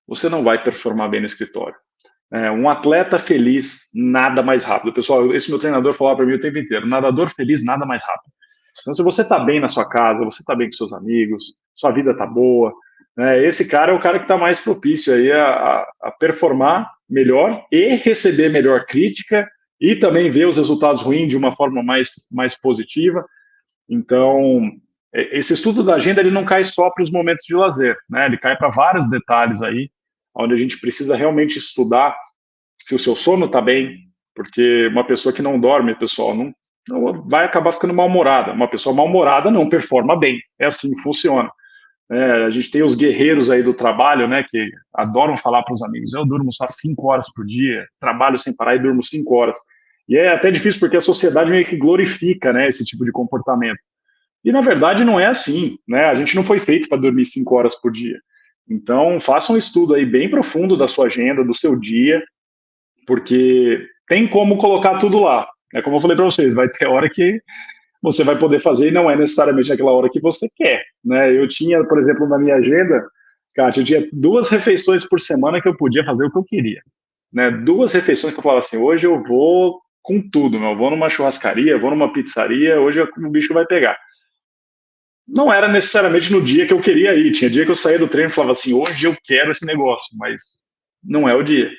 você não vai performar bem no escritório. Um atleta feliz, nada mais rápido. Pessoal, esse meu treinador falava para mim o tempo inteiro, nadador feliz, nada mais rápido. Então, se você está bem na sua casa, você está bem com seus amigos, sua vida está boa, né, esse cara é o cara que está mais propício aí a performar melhor e receber melhor crítica e também ver os resultados ruins de uma forma mais positiva. Então, esse estudo da agenda ele não cai só para os momentos de lazer, né? Ele cai para vários detalhes aí, onde a gente precisa realmente estudar se o seu sono está bem, porque uma pessoa que não dorme, pessoal, não vai acabar ficando mal-humorada. Uma pessoa mal-humorada não performa bem. É assim que funciona. A gente tem os guerreiros aí do trabalho, né, que adoram falar para os amigos, eu durmo só 5 horas por dia, trabalho sem parar e durmo 5 horas. E é até difícil porque a sociedade meio que glorifica, né, esse tipo de comportamento. E, na verdade, não é assim, né? A gente não foi feito para dormir 5 horas por dia. Então, faça um estudo aí bem profundo da sua agenda, do seu dia, porque tem como colocar tudo lá. É como eu falei para vocês, vai ter hora que você vai poder fazer e não é necessariamente naquela hora que você quer, né? Eu tinha, por exemplo, na minha agenda, Kátia, eu tinha 2 refeições por semana que eu podia fazer o que eu queria, né? 2 refeições que eu falava assim, hoje eu vou com tudo, eu vou numa churrascaria, vou numa pizzaria, hoje o bicho vai pegar. Não era necessariamente no dia que eu queria ir, tinha dia que eu saía do treino e falava assim, hoje eu quero esse negócio, mas não é o dia.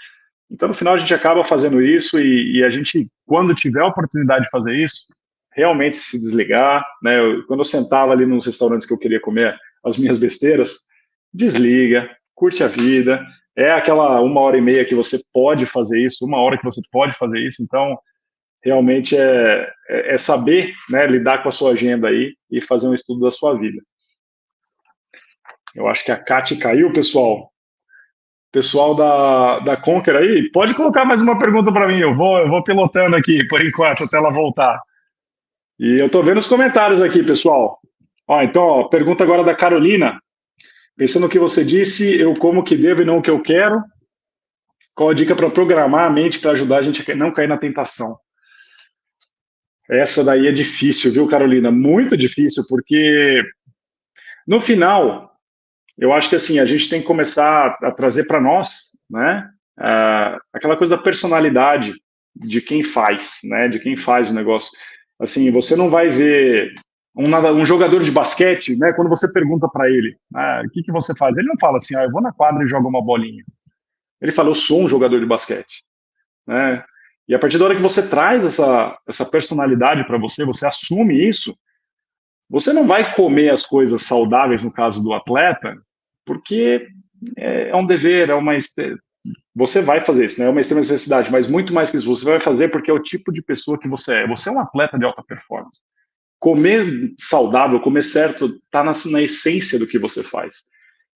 Então, no final, a gente acaba fazendo isso e a gente, quando tiver a oportunidade de fazer isso, realmente se desligar, né? Quando eu sentava ali nos restaurantes que eu queria comer as minhas besteiras, desliga, curte a vida, é aquela 1h30 que você pode fazer isso, 1 hora que você pode fazer isso, então, realmente é saber, né, lidar com a sua agenda aí e fazer um estudo da sua vida. Eu acho que a Kati caiu, pessoal. Pessoal da Conquer aí, pode colocar mais uma pergunta para mim, eu vou pilotando aqui por enquanto até ela voltar. E eu estou vendo os comentários aqui, pessoal. Então, pergunta agora da Carolina. Pensando no que você disse, eu como o que devo e não o que eu quero. Qual a dica para programar a mente para ajudar a gente a não cair na tentação? Essa daí é difícil, viu, Carolina? Muito difícil, porque no final, eu acho que assim, a gente tem que começar a trazer para nós, né, aquela coisa da personalidade de quem faz, né, de quem faz o negócio. Assim, você não vai ver um jogador de basquete, né, quando você pergunta para ele, o que você faz? Ele não fala assim, eu vou na quadra e jogo uma bolinha. Ele fala, eu sou um jogador de basquete, né? E a partir da hora que você traz essa personalidade para você assume isso, você não vai comer as coisas saudáveis, no caso do atleta, porque é um dever, você vai fazer isso, né? É uma extrema necessidade, mas muito mais que isso, você vai fazer porque é o tipo de pessoa que você é. Você é um atleta de alta performance. Comer saudável, comer certo, está na essência do que você faz.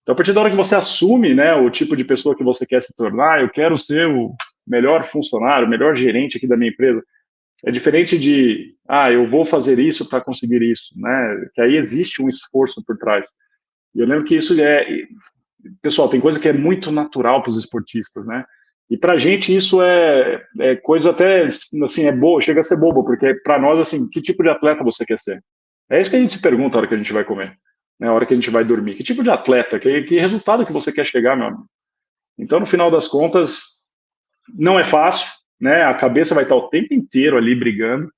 Então, a partir da hora que você assume, né, o tipo de pessoa que você quer se tornar, eu quero ser o melhor funcionário, o melhor gerente aqui da minha empresa, é diferente de, eu vou fazer isso para conseguir isso, né? Que aí existe um esforço por trás. E eu lembro que isso pessoal, tem coisa que é muito natural para os esportistas, né? E para a gente isso é coisa até, assim, é boa, chega a ser bobo, porque para nós, assim, que tipo de atleta você quer ser? É isso que a gente se pergunta a hora que a gente vai comer, né? A hora que a gente vai dormir. Que tipo de atleta? Que resultado que você quer chegar, meu amigo? Então, no final das contas, não é fácil, né? A cabeça vai estar o tempo inteiro ali brigando,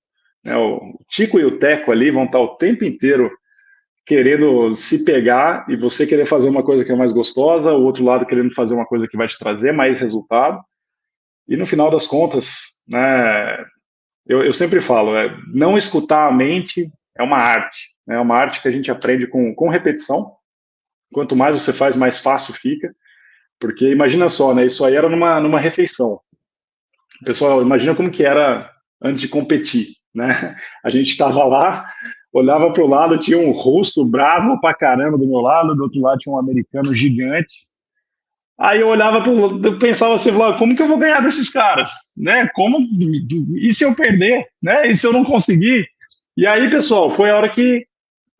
né? O Tico e o Teco ali vão estar o tempo inteiro querendo se pegar e você querer fazer uma coisa que é mais gostosa, o outro lado querendo fazer uma coisa que vai te trazer mais resultado. E no final das contas, né, eu sempre falo, não escutar a mente é uma arte. É uma arte que a gente aprende com repetição. Quanto mais você faz, mais fácil fica. Porque imagina só, né, isso aí era numa refeição. Pessoal, imagina como que era antes de competir, né? A gente estava lá, olhava para o lado, tinha um russo bravo pra caramba do meu lado, do outro lado tinha um americano gigante. Aí eu olhava eu pensava assim, como que eu vou ganhar desses caras, né? E se eu perder, né? E se eu não conseguir? E aí, pessoal, foi a hora que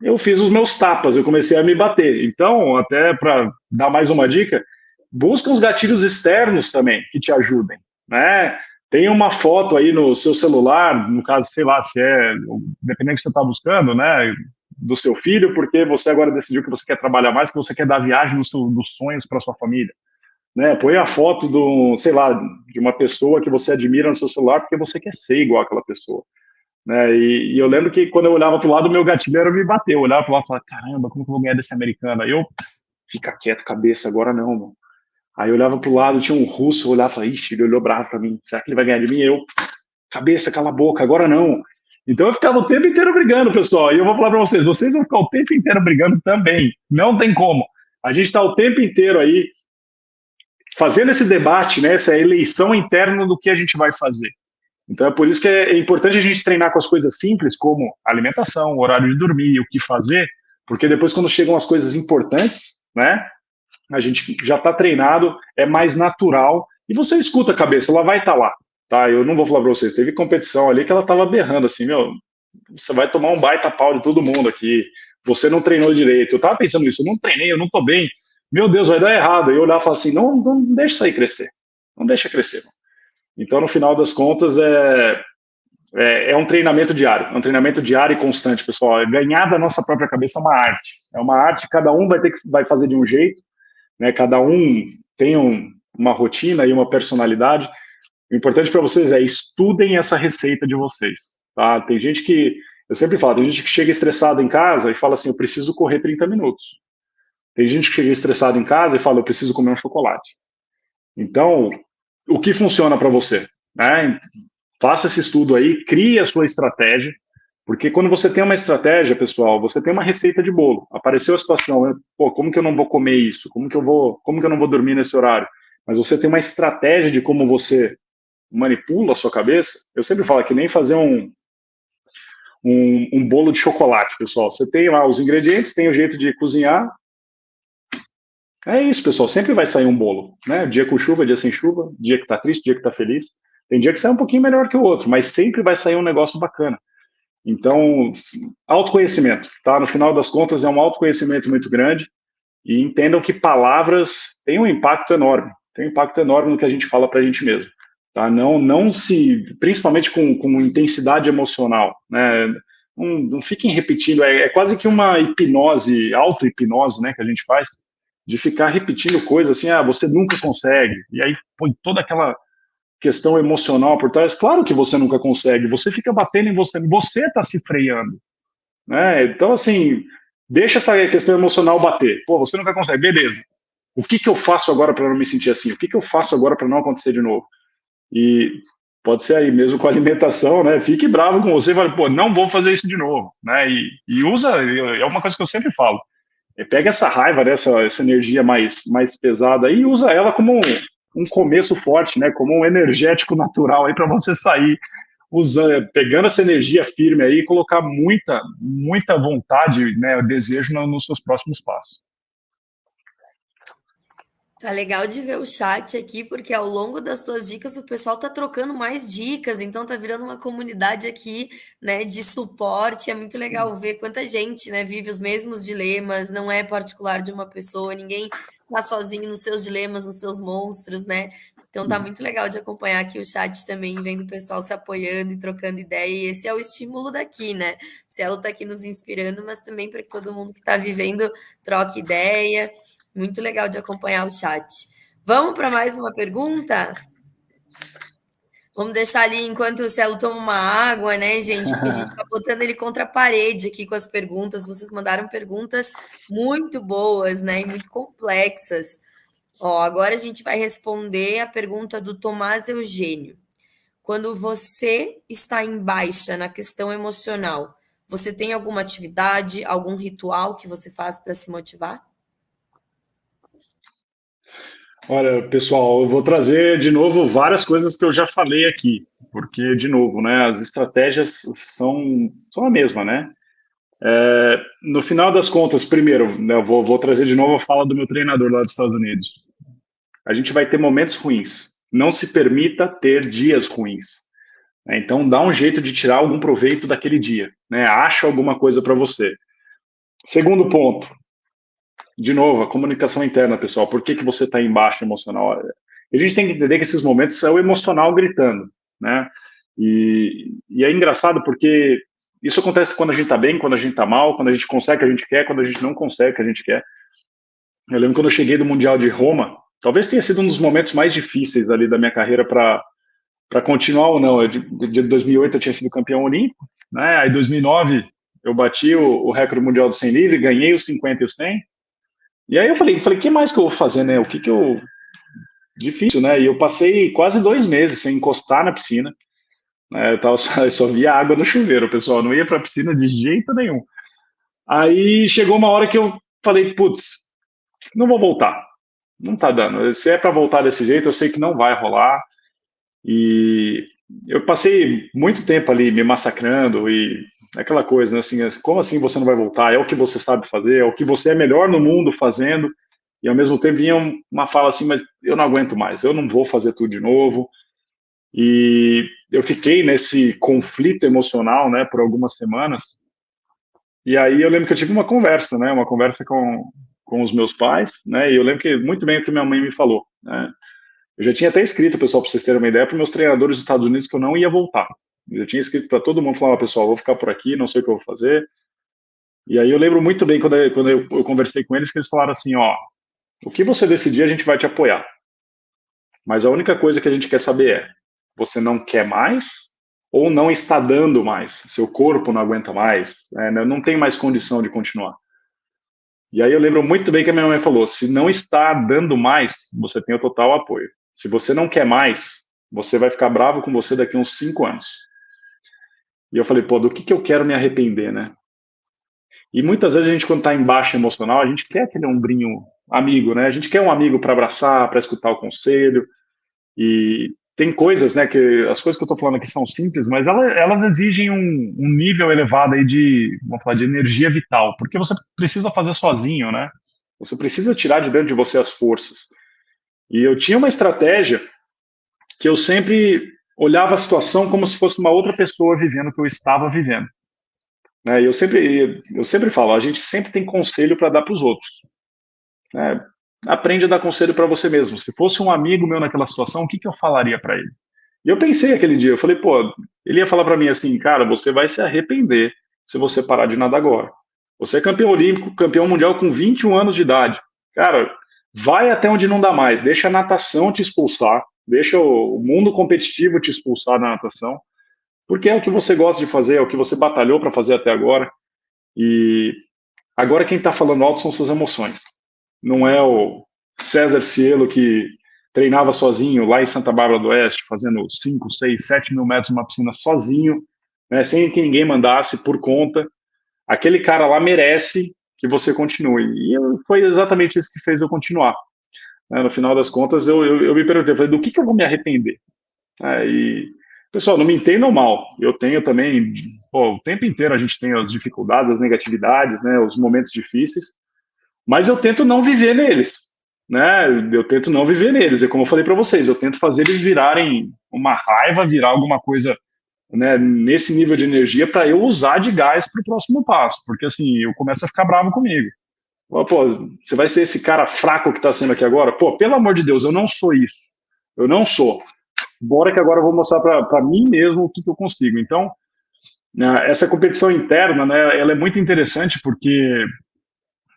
eu fiz os meus tapas, eu comecei a me bater. Então, até para dar mais uma dica, busca uns gatilhos externos também que te ajudem, né? Tem uma foto aí no seu celular, no caso, sei lá, se é, dependendo do que você está buscando, né, do seu filho, porque você agora decidiu que você quer trabalhar mais, que você quer dar viagem dos sonhos para sua família, né? Põe a foto do, sei lá, de uma pessoa que você admira no seu celular, porque você quer ser igual aquela pessoa, né? E eu lembro que quando eu olhava para o lado, o meu gatilho era me bater. Eu olhava para o lado e falava, caramba, como que eu vou ganhar desse americano? Aí eu, fica quieto, cabeça, agora não, mano. Aí eu olhava para o lado, tinha um russo, eu olhava e falava, ixi, ele olhou bravo para mim, será que ele vai ganhar de mim? Eu, cabeça, cala a boca, agora não. Então eu ficava o tempo inteiro brigando, pessoal. E eu vou falar para vocês, vocês vão ficar o tempo inteiro brigando também. Não tem como. A gente está o tempo inteiro aí fazendo esse debate, né, essa eleição interna do que a gente vai fazer. Então é por isso que é importante a gente treinar com as coisas simples, como alimentação, horário de dormir, o que fazer, porque depois quando chegam as coisas importantes, né, a gente já está treinado, é mais natural, e você escuta a cabeça, ela vai estar lá, tá? Eu não vou falar para vocês, teve competição ali que ela estava berrando assim, meu, você vai tomar um baita pau de todo mundo aqui, você não treinou direito. Eu estava pensando nisso, eu não treinei, eu não estou bem, meu Deus, vai dar errado. E eu olhava e falava assim, não deixa isso aí crescer, não deixa crescer. Então, no final das contas, é um treinamento diário, é um treinamento diário e constante, pessoal. Ganhar da nossa própria cabeça é uma arte, cada um vai fazer de um jeito, né? Cada um tem uma rotina e uma personalidade. O importante para vocês é estudem essa receita de vocês, tá? Tem gente que, eu sempre falo, tem gente que chega estressado em casa e fala assim, eu preciso correr 30 minutos. Tem gente que chega estressado em casa e fala, eu preciso comer um chocolate. Então, o que funciona para você, né? Faça esse estudo aí, crie a sua estratégia, porque quando você tem uma estratégia, pessoal, você tem uma receita de bolo. Apareceu a situação, né? Pô, como que eu não vou comer isso? Como que eu não vou dormir nesse horário? Mas você tem uma estratégia de como você manipula a sua cabeça. Eu sempre falo que nem fazer um bolo de chocolate, pessoal. Você tem lá os ingredientes, tem o jeito de cozinhar. É isso, pessoal. Sempre vai sair um bolo, né? Dia com chuva, dia sem chuva, dia que tá triste, dia que tá feliz. Tem dia que sai um pouquinho melhor que o outro, mas sempre vai sair um negócio bacana. Então, autoconhecimento, tá? No final das contas, é um autoconhecimento muito grande e entendam que palavras têm um impacto enorme, tem um impacto enorme no que a gente fala para a gente mesmo, tá? Não se, principalmente com intensidade emocional, né? Não fiquem repetindo, é quase que uma hipnose, auto-hipnose, né, que a gente faz, de ficar repetindo coisas assim, você nunca consegue, e aí põe toda aquela questão emocional por trás. Claro que você nunca consegue, você fica batendo em você está se freando, né? Então, assim, deixa essa questão emocional bater. Pô, você nunca consegue, beleza. O que eu faço agora para não me sentir assim? O que eu faço agora para não acontecer de novo? E pode ser aí mesmo com a alimentação, né? Fique bravo com você, fala, pô, não vou fazer isso de novo, né? E usa, é uma coisa que eu sempre falo, pega essa raiva, né, essa energia mais pesada aí, e usa ela como um começo forte, né, como um energético natural aí para você sair usando, pegando essa energia firme aí e colocar muita vontade, né, desejo nos seus próximos passos. Tá legal de ver o chat aqui, porque ao longo das tuas dicas o pessoal tá trocando mais dicas, então tá virando uma comunidade aqui, né, de suporte. É muito legal ver quanta gente, né, vive os mesmos dilemas, não é particular de uma pessoa, ninguém tá sozinho nos seus dilemas, nos seus monstros, né? Então tá muito legal de acompanhar aqui o chat também, vendo o pessoal se apoiando e trocando ideia. E esse é o estímulo daqui, né? O Cielo tá aqui nos inspirando, mas também para que todo mundo que tá vivendo troque ideia. Muito legal de acompanhar o chat. Vamos para mais uma pergunta? Vamos deixar ali enquanto o Celo toma uma água, né, gente? Porque a gente está botando ele contra a parede aqui com as perguntas. Vocês mandaram perguntas muito boas, né? E muito complexas. Ó, agora a gente vai responder a pergunta do Tomás Eugênio. Quando você está em baixa na questão emocional, você tem alguma atividade, algum ritual que você faz para se motivar? Olha, pessoal, eu vou trazer de novo várias coisas que eu já falei aqui, porque, de novo, né, as estratégias são a mesma, né? No final das contas, primeiro, né, eu vou trazer de novo a fala do meu treinador lá dos Estados Unidos. A gente vai ter momentos ruins. Não se permita ter dias ruins. Né? Então, dá um jeito de tirar algum proveito daquele dia. Né? Acha alguma coisa para você. Segundo ponto, de novo, a comunicação interna, pessoal. Por que você está em baixa emocional? A gente tem que entender que esses momentos são o emocional gritando, né? E é engraçado porque isso acontece quando a gente está bem, quando a gente está mal, quando a gente consegue o que a gente quer, quando a gente não consegue o que a gente quer. Eu lembro quando eu cheguei do Mundial de Roma, talvez tenha sido um dos momentos mais difíceis ali da minha carreira para continuar ou não. De 2008 eu tinha sido campeão olímpico, né? Aí 2009 eu bati o recorde mundial do 100 livre, ganhei os 50 e os 100. E aí eu falei, o que mais que eu vou fazer, né? O que eu... Difícil, né? E eu passei quase 2 meses sem encostar na piscina, né? Eu só via água no chuveiro, pessoal. Não ia para a piscina de jeito nenhum. Aí chegou uma hora que eu falei, putz, não vou voltar. Não tá dando. Se é para voltar desse jeito, eu sei que não vai rolar. E eu passei muito tempo ali me massacrando e aquela coisa, né, assim, como assim você não vai voltar? É o que você sabe fazer, é o que você é melhor no mundo fazendo. E ao mesmo tempo vinha uma fala assim, mas eu não aguento mais, eu não vou fazer tudo de novo. E eu fiquei nesse conflito emocional, né, por algumas semanas. E aí eu lembro que eu tive uma conversa, né, uma conversa com os meus pais, né, e eu lembro que muito bem o que minha mãe me falou, né. Eu já tinha até escrito, pessoal, para vocês terem uma ideia, para meus treinadores dos Estados Unidos que eu não ia voltar. Eu já tinha escrito para todo mundo, falava, pessoal, vou ficar por aqui, não sei o que eu vou fazer. E aí eu lembro muito bem quando eu conversei com eles, que eles falaram assim, ó, o que você decidir, a gente vai te apoiar. Mas a única coisa que a gente quer saber é, você não quer mais ou não está dando mais? Seu corpo não aguenta mais, não tem mais condição de continuar. E aí eu lembro muito bem que a minha mãe falou, se não está dando mais, você tem o total apoio. Se você não quer mais, você vai ficar bravo com você daqui a uns 5 anos. E eu falei, pô, do que eu quero me arrepender, né? E muitas vezes a gente, quando está em baixa emocional, a gente quer aquele ombrinho amigo, né? A gente quer um amigo para abraçar, para escutar o conselho. E tem coisas, né, que as coisas que eu estou falando aqui são simples, mas elas exigem um nível elevado aí de, vamos falar, de energia vital, porque você precisa fazer sozinho, né? Você precisa tirar de dentro de você as forças. E eu tinha uma estratégia que eu sempre olhava a situação como se fosse uma outra pessoa vivendo o que eu estava vivendo. Né? E eu sempre falo, a gente sempre tem conselho para dar para os outros. Né? Aprende a dar conselho para você mesmo. Se fosse um amigo meu naquela situação, o que eu falaria para ele? E eu pensei aquele dia, eu falei, pô, ele ia falar para mim assim, cara, você vai se arrepender se você parar de nadar agora. Você é campeão olímpico, campeão mundial com 21 anos de idade. Cara, vai até onde não dá mais, deixa a natação te expulsar, deixa o mundo competitivo te expulsar da natação, porque é o que você gosta de fazer, é o que você batalhou para fazer até agora. E agora quem está falando alto são suas emoções. Não é o César Cielo que treinava sozinho lá em Santa Bárbara do Oeste, fazendo 5, 6, 7 mil metros numa piscina sozinho, né, sem que ninguém mandasse, por conta. Aquele cara lá merece que você continue. E foi exatamente isso que fez eu continuar. No final das contas, eu me perguntei, falei, do que eu vou me arrepender? E, pessoal, não me entendam mal, eu tenho também, o tempo inteiro a gente tem as dificuldades, as negatividades, né, os momentos difíceis, mas eu tento não viver neles, né? Eu tento não viver neles. É como eu falei para vocês, eu tento fazer eles virarem uma raiva, virar alguma coisa, né, nesse nível de energia para eu usar de gás para o próximo passo, porque assim eu começo a ficar bravo comigo. Pô, você vai ser esse cara fraco que está sendo aqui agora? Pô, pelo amor de Deus, eu não sou isso. Eu não sou. Bora que agora eu vou mostrar para mim mesmo o que eu consigo. Então, né, essa competição interna, né, ela é muito interessante porque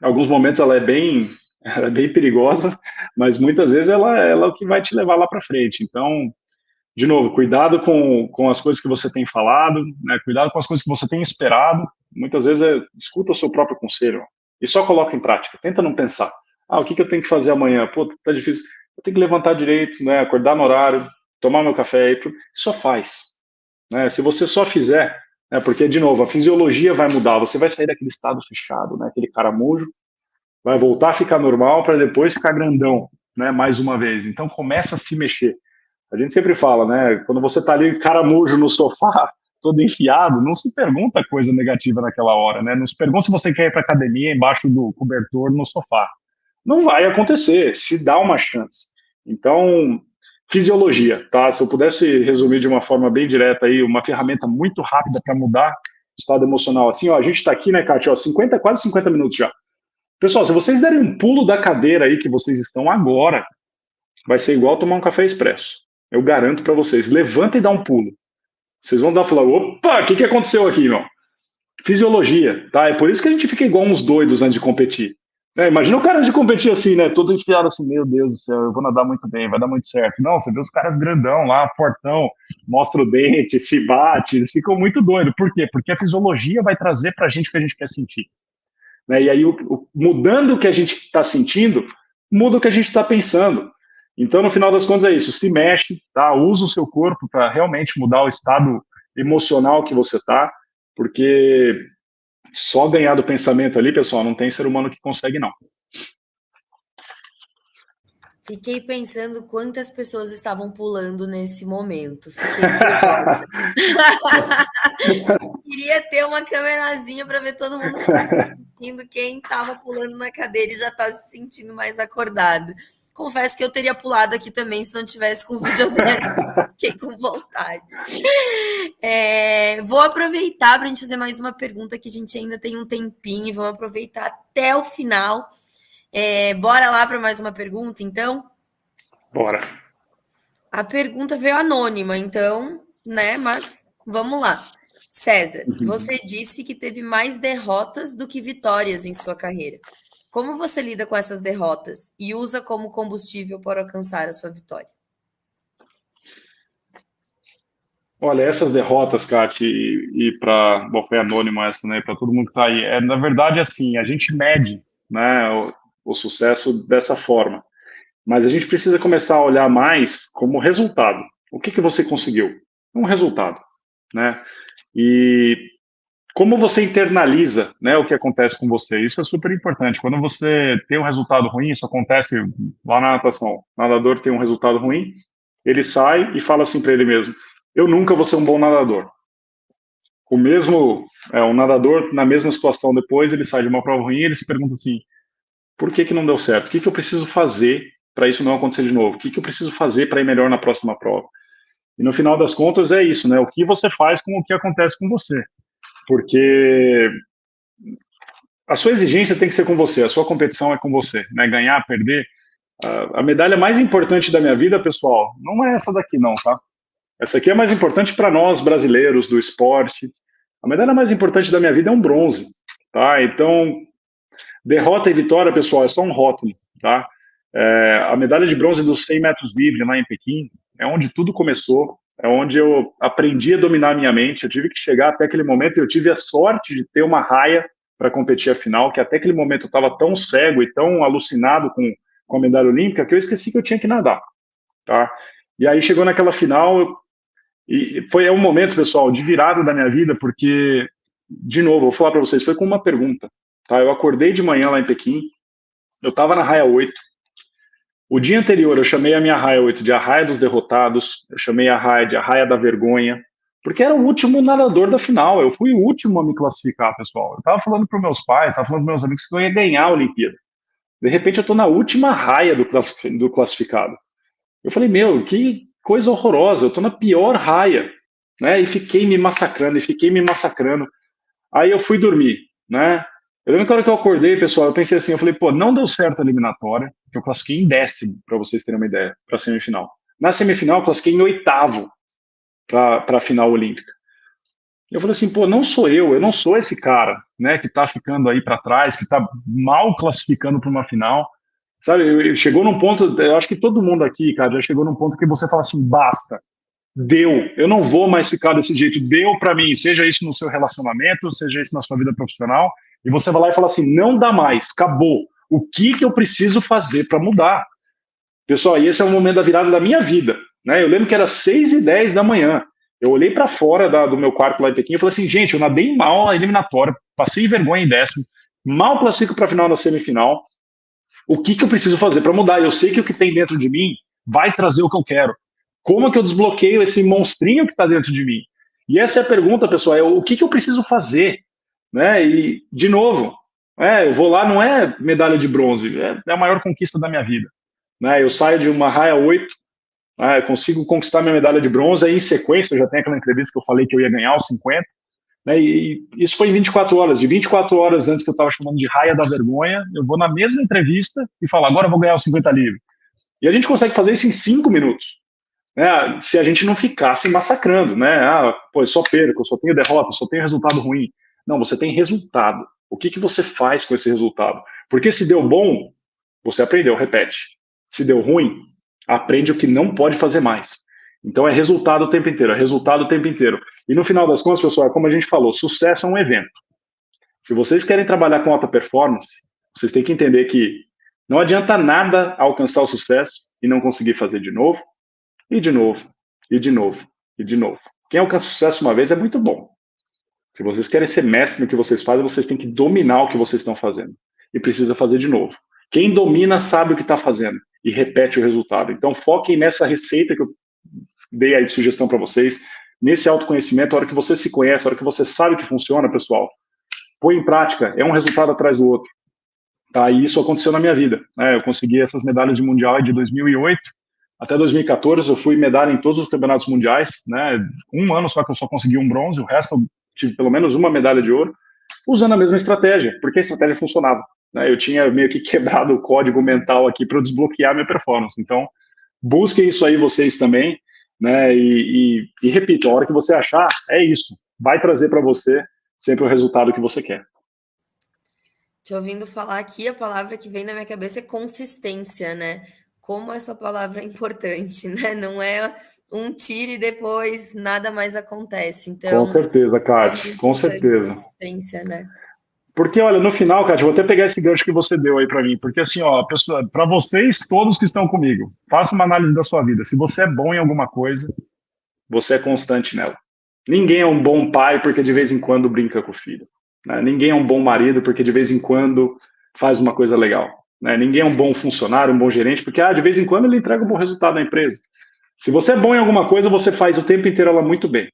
em alguns momentos ela é bem perigosa, mas muitas vezes ela é o que vai te levar lá para frente. Então, de novo, cuidado com as coisas que você tem falado, né? Cuidado com as coisas que você tem esperado. Muitas vezes escuta o seu próprio conselho e só coloca em prática. Tenta não pensar. O que eu tenho que fazer amanhã? Pô, tá difícil. Eu tenho que levantar direito, né? Acordar no horário, tomar meu café. Só faz. Né? Se você só fizer, né? Porque, de novo, a fisiologia vai mudar. Você vai sair daquele estado fechado, né? Aquele caramujo, vai voltar a ficar normal para depois ficar grandão, né? Mais uma vez. Então, começa a se mexer. A gente sempre fala, né? Quando você tá ali caramujo no sofá, todo enfiado, não se pergunta coisa negativa naquela hora, né? Não se pergunta se você quer ir para academia embaixo do cobertor no sofá. Não vai acontecer, se dá uma chance. Então, fisiologia, tá? Se eu pudesse resumir de uma forma bem direta aí, uma ferramenta muito rápida para mudar estado emocional assim, ó, a gente está aqui, né, Kátia, ó, quase 50 minutos já. Pessoal, se vocês derem um pulo da cadeira aí que vocês estão agora, vai ser igual tomar um café expresso. Eu garanto para vocês. Levanta e dá um pulo. Vocês vão dar e falar, opa, o que aconteceu aqui, meu? Fisiologia, tá? É por isso que a gente fica igual uns doidos antes de competir. Imagina o cara de competir assim, né? Todo enfiado assim, meu Deus do céu, eu vou nadar muito bem, vai dar muito certo. Não, você vê os caras grandão lá, fortão, mostra o dente, se bate, eles ficam muito doidos. Por quê? Porque a fisiologia vai trazer pra gente o que a gente quer sentir. Né? E aí, mudando o que a gente está sentindo, muda o que a gente está pensando. Então, no final das contas, é isso. Se mexe, tá? Usa o seu corpo para realmente mudar o estado emocional que você está, porque só ganhar do pensamento ali, pessoal, não tem ser humano que consegue, não. Fiquei pensando quantas pessoas estavam pulando nesse momento. Fiquei curiosa. Queria ter uma câmerazinha para ver todo mundo que estava assistindo, quem estava pulando na cadeira e já está se sentindo mais acordado. Confesso que eu teria pulado aqui também se não tivesse com o vídeo aberto. Fiquei com vontade. Vou aproveitar para a gente fazer mais uma pergunta, que a gente ainda tem um tempinho. Vamos aproveitar até o final. Bora lá para mais uma pergunta, então? Bora. A pergunta veio anônima, então, né? Mas vamos lá. César, você disse que teve mais derrotas do que vitórias em sua carreira. Como você lida com essas derrotas e usa como combustível para alcançar a sua vitória? Olha, essas derrotas, Kati, e para... Bom, foi anônima essa, né? Para todo mundo que está aí. Na verdade, assim, a gente mede, né, o sucesso dessa forma. Mas a gente precisa começar a olhar mais como resultado. O que você conseguiu? Um resultado, né? E como você internaliza, né, o que acontece com você. Isso é super importante. Quando você tem um resultado ruim, isso acontece lá na natação. O nadador tem um resultado ruim, ele sai e fala assim para ele mesmo: eu nunca vou ser um bom nadador. Um nadador na mesma situação depois, ele sai de uma prova ruim e ele se pergunta assim: por que não deu certo? O que eu preciso fazer para isso não acontecer de novo? O que eu preciso fazer para ir melhor na próxima prova? E no final das contas é isso, né? O que você faz com o que acontece com você. Porque a sua exigência tem que ser com você, a sua competição é com você, né? Ganhar, perder. A medalha mais importante da minha vida, pessoal, não é essa daqui não, tá? Essa aqui é mais importante para nós, brasileiros, do esporte. A medalha mais importante da minha vida é um bronze, tá? Então, derrota e vitória, pessoal, é só um rótulo, tá? A medalha de bronze dos 100 metros livre lá em Pequim é onde tudo começou, é onde eu aprendi a dominar a minha mente. Eu tive que chegar até aquele momento, eu tive a sorte de ter uma raia para competir a final, que até aquele momento eu estava tão cego e tão alucinado com a medalha olímpica que eu esqueci que eu tinha que nadar, tá? E aí chegou naquela final, e foi um momento, pessoal, de virada da minha vida, porque, de novo, vou falar para vocês, foi com uma pergunta, tá? Eu acordei de manhã lá em Pequim, eu estava na raia 8. O dia anterior eu chamei a minha raia 8 de a raia dos derrotados, eu chamei a raia de a raia da vergonha, porque era o último nadador da final, eu fui o último a me classificar, pessoal. Eu estava falando para meus pais, estava falando para meus amigos que eu ia ganhar a Olimpíada. De repente eu estou na última raia do classificado. Eu falei, meu, que coisa horrorosa, eu estou na pior raia, né? E fiquei me massacrando. Aí eu fui dormir, né? Eu lembro que a hora que eu acordei, pessoal, eu pensei assim, eu falei, pô, não deu certo a eliminatória, que eu classifiquei em 10º, para vocês terem uma ideia, para a semifinal. Na semifinal, eu classifiquei em 8º para a final olímpica. Eu falei assim, pô, eu não sou esse cara, né, que tá ficando aí para trás, que tá mal classificando para uma final, sabe? Chegou num ponto, eu acho que todo mundo aqui, cara, já chegou num ponto que você fala assim, basta, deu, eu não vou mais ficar desse jeito, deu para mim, seja isso no seu relacionamento, seja isso na sua vida profissional, e você vai lá e fala assim, não dá mais, acabou, o que eu preciso fazer para mudar? Pessoal, e esse é o momento da virada da minha vida, né? Eu lembro que era 6h10 da manhã, eu olhei para fora do meu quarto lá em Pequim e falei assim, gente, eu nadei mal na eliminatória, passei vergonha em 10º, mal classifico para a final da semifinal, o que eu preciso fazer para mudar? Eu sei que o que tem dentro de mim vai trazer o que eu quero. Como é que eu desbloqueio esse monstrinho que está dentro de mim? E essa é a pergunta, pessoal, o que eu preciso fazer? Né? E, de novo, eu vou lá, não é medalha de bronze, é a maior conquista da minha vida. Né? Eu saio de uma raia 8, consigo conquistar minha medalha de bronze, aí em sequência, eu já tenho aquela entrevista que eu falei que eu ia ganhar os 50, né? E isso foi em 24 horas. De 24 horas antes que eu estava chamando de raia da vergonha, eu vou na mesma entrevista e falo, agora eu vou ganhar os 50 livre. E a gente consegue fazer isso em 5 minutos. Né, se a gente não ficasse massacrando, né? Pô, eu só perco, eu só tenho derrota, eu só tenho resultado ruim. Não, você tem resultado. O que você faz com esse resultado? Porque se deu bom, você aprendeu, repete. Se deu ruim, aprende o que não pode fazer mais. Então é resultado o tempo inteiro, é resultado o tempo inteiro. E no final das contas, pessoal, como a gente falou, sucesso é um evento. Se vocês querem trabalhar com alta performance, vocês têm que entender que não adianta nada alcançar o sucesso e não conseguir fazer de novo, e de novo, e de novo, e de novo. Quem alcança sucesso uma vez é muito bom. Se vocês querem ser mestre no que vocês fazem, vocês têm que dominar o que vocês estão fazendo. E precisa fazer de novo. Quem domina sabe o que está fazendo e repete o resultado. Então foquem nessa receita que eu dei aí de sugestão para vocês, nesse autoconhecimento, a hora que você se conhece, a hora que você sabe que funciona, pessoal, põe em prática, é um resultado atrás do outro. Tá? E isso aconteceu na minha vida. Né? Eu consegui essas medalhas de mundial de 2008, até 2014 eu fui medalha em todos os campeonatos mundiais, né? Um ano só que eu só consegui um bronze, o resto eu tive pelo menos uma medalha de ouro, usando a mesma estratégia, porque a estratégia funcionava. Né? Eu tinha meio que quebrado o código mental aqui para desbloquear minha performance. Então, busquem isso aí vocês também, né? E repito, a hora que você achar, é isso. Vai trazer para você sempre o resultado que você quer. Te ouvindo falar aqui, a palavra que vem na minha cabeça é consistência, né? Como essa palavra é importante, né? Não é um tiro e depois nada mais acontece. Com Então, certeza, como é Kátia, com importante certeza. consistência, né? Porque, olha, no final, Kátia, eu vou até pegar esse gancho que você deu aí para mim, porque assim, ó, para vocês, todos que estão comigo, faça uma análise da sua vida. Se você é bom em alguma coisa, você é constante nela. Ninguém é um bom pai porque de vez em quando brinca com o filho. Né? Ninguém é um bom marido porque de vez em quando faz uma coisa legal. Né? Ninguém é um bom funcionário, um bom gerente, porque de vez em quando ele entrega um bom resultado na empresa. Se você é bom em alguma coisa, você faz o tempo inteiro ela muito bem.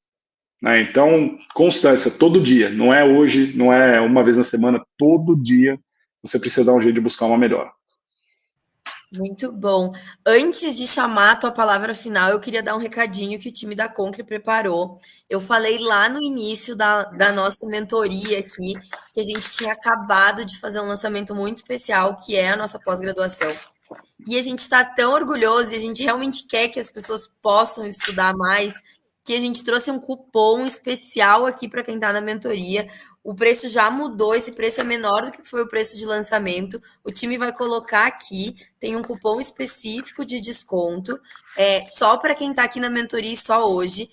Né? Então, constância, todo dia. Não é hoje, não é uma vez na semana, todo dia você precisa dar um jeito de buscar uma melhora. Muito bom. Antes de chamar a tua palavra final, eu queria dar um recadinho que o time da Concre preparou. Eu falei lá no início da nossa mentoria aqui que a gente tinha acabado de fazer um lançamento muito especial, que é a nossa pós-graduação. E a gente está tão orgulhoso e a gente realmente quer que as pessoas possam estudar mais, que a gente trouxe um cupom especial aqui para quem está na mentoria. O preço já mudou, esse preço é menor do que foi o preço de lançamento. O time vai colocar aqui, tem um cupom específico de desconto, só para quem está aqui na mentoria e só hoje.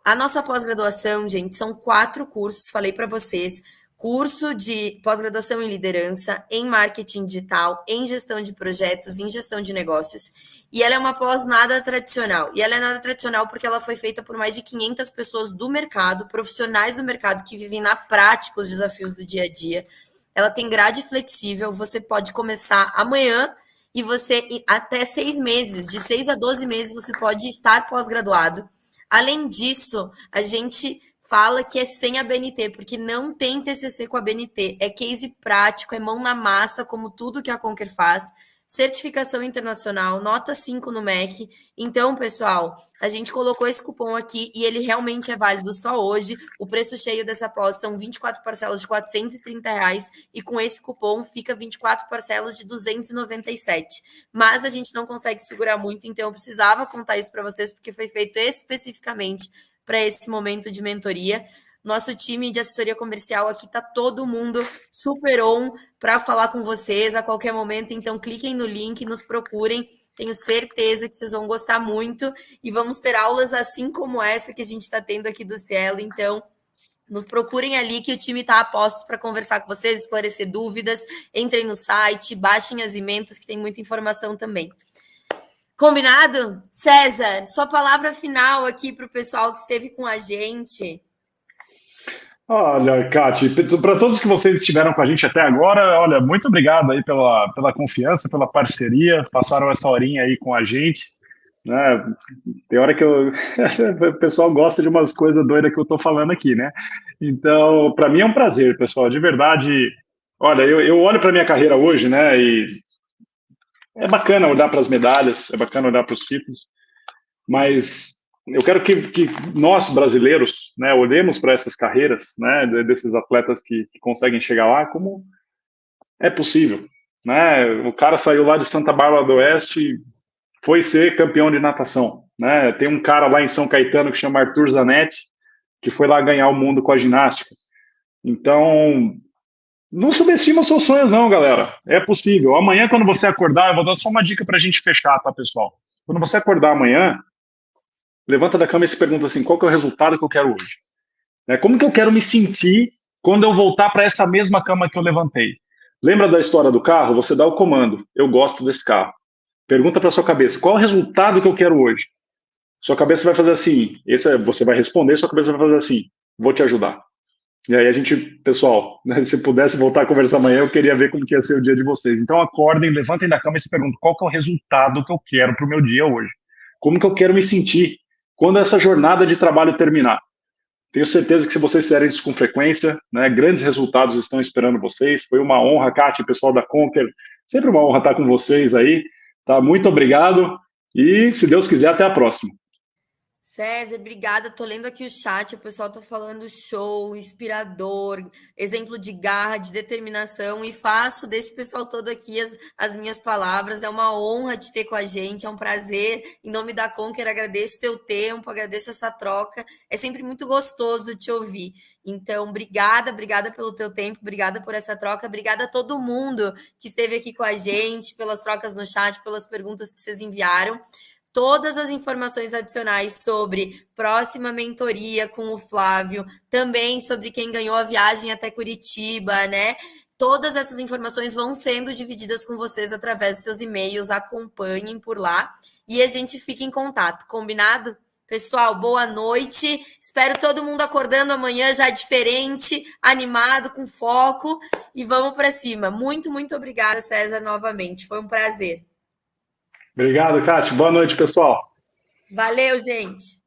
A nossa pós-graduação, gente, são 4 cursos, falei para vocês. Curso de pós-graduação em liderança, em marketing digital, em gestão de projetos, em gestão de negócios. E ela é uma pós nada tradicional. E ela é nada tradicional porque ela foi feita por mais de 500 pessoas do mercado, profissionais do mercado que vivem na prática os desafios do dia a dia. Ela tem grade flexível, você pode começar amanhã e você, até 6 meses, de 6 a 12 meses, você pode estar pós-graduado. Além disso, a gente fala que é sem a BNT, porque não tem TCC com a BNT. É case prático, é mão na massa, como tudo que a Conquer faz. Certificação internacional, nota 5 no MEC. Então, pessoal, a gente colocou esse cupom aqui e ele realmente é válido só hoje. O preço cheio dessa pós são 24 parcelas de R$ 430 e com esse cupom fica 24 parcelas de 297. Mas a gente não consegue segurar muito, então eu precisava contar isso para vocês porque foi feito especificamente para esse momento de mentoria. Nosso time de assessoria comercial aqui está todo mundo super on para falar com vocês a qualquer momento. Então, cliquem no link, nos procurem. Tenho certeza que vocês vão gostar muito. E vamos ter aulas assim como essa que a gente está tendo aqui do Cielo. Então, nos procurem ali que o time está a postos para conversar com vocês, esclarecer dúvidas. Entrem no site, baixem as emendas, que tem muita informação também. Combinado? César, sua palavra final aqui para o pessoal que esteve com a gente. Olha, Kati, para todos que vocês estiveram com a gente até agora, olha, muito obrigado aí pela confiança, pela parceria, passaram essa horinha aí com a gente, né? Tem hora que o pessoal gosta de umas coisas doidas que eu tô falando aqui, né? Então, para mim é um prazer, pessoal, de verdade. Olha, eu olho para minha carreira hoje, né? E é bacana olhar para as medalhas, é bacana olhar para os títulos, mas eu quero que nós, brasileiros, né, olhemos para essas carreiras, né, desses atletas que conseguem chegar lá, como é possível. Né? O cara saiu lá de Santa Bárbara do Oeste e foi ser campeão de natação. Né? Tem um cara lá em São Caetano que chama Arthur Zanetti, que foi lá ganhar o mundo com a ginástica. Então, não subestima os seus sonhos, não, galera. É possível. Amanhã, quando você acordar, eu vou dar só uma dica para a gente fechar, tá, pessoal? Quando você acordar amanhã, levanta da cama e se pergunta assim, qual que é o resultado que eu quero hoje? Como que eu quero me sentir quando eu voltar para essa mesma cama que eu levantei? Lembra da história do carro? Você dá o comando, eu gosto desse carro. Pergunta para sua cabeça, qual é o resultado que eu quero hoje? Sua cabeça vai fazer assim, você vai responder, sua cabeça vai fazer assim, vou te ajudar. E aí a gente, pessoal, né, se pudesse voltar a conversar amanhã, eu queria ver como que ia ser o dia de vocês. Então acordem, levantem da cama e se perguntem qual que é o resultado que eu quero para o meu dia hoje. Como que eu quero me sentir quando essa jornada de trabalho terminar? Tenho certeza que se vocês fizerem isso com frequência, né, grandes resultados estão esperando vocês. Foi uma honra, Kátia, pessoal da Conquer. Sempre uma honra estar com vocês aí. Tá? Muito obrigado e, se Deus quiser, até a próxima. César, obrigada. Tô lendo aqui o chat, o pessoal tá falando show, inspirador, exemplo de garra, de determinação, e faço desse pessoal todo aqui as minhas palavras. É uma honra te ter com a gente, é um prazer. Em nome da Conquer, agradeço teu tempo, agradeço essa troca. É sempre muito gostoso te ouvir. Então, obrigada pelo teu tempo, obrigada por essa troca, obrigada a todo mundo que esteve aqui com a gente, pelas trocas no chat, pelas perguntas que vocês enviaram. Todas as informações adicionais sobre próxima mentoria com o Flávio, também sobre quem ganhou a viagem até Curitiba, né? Todas essas informações vão sendo divididas com vocês através dos seus e-mails, acompanhem por lá e a gente fica em contato, combinado? Pessoal, boa noite. Espero todo mundo acordando amanhã já diferente, animado, com foco e vamos para cima. Muito, muito obrigada, César, novamente. Foi um prazer. Obrigado, Kátia. Boa noite, pessoal. Valeu, gente.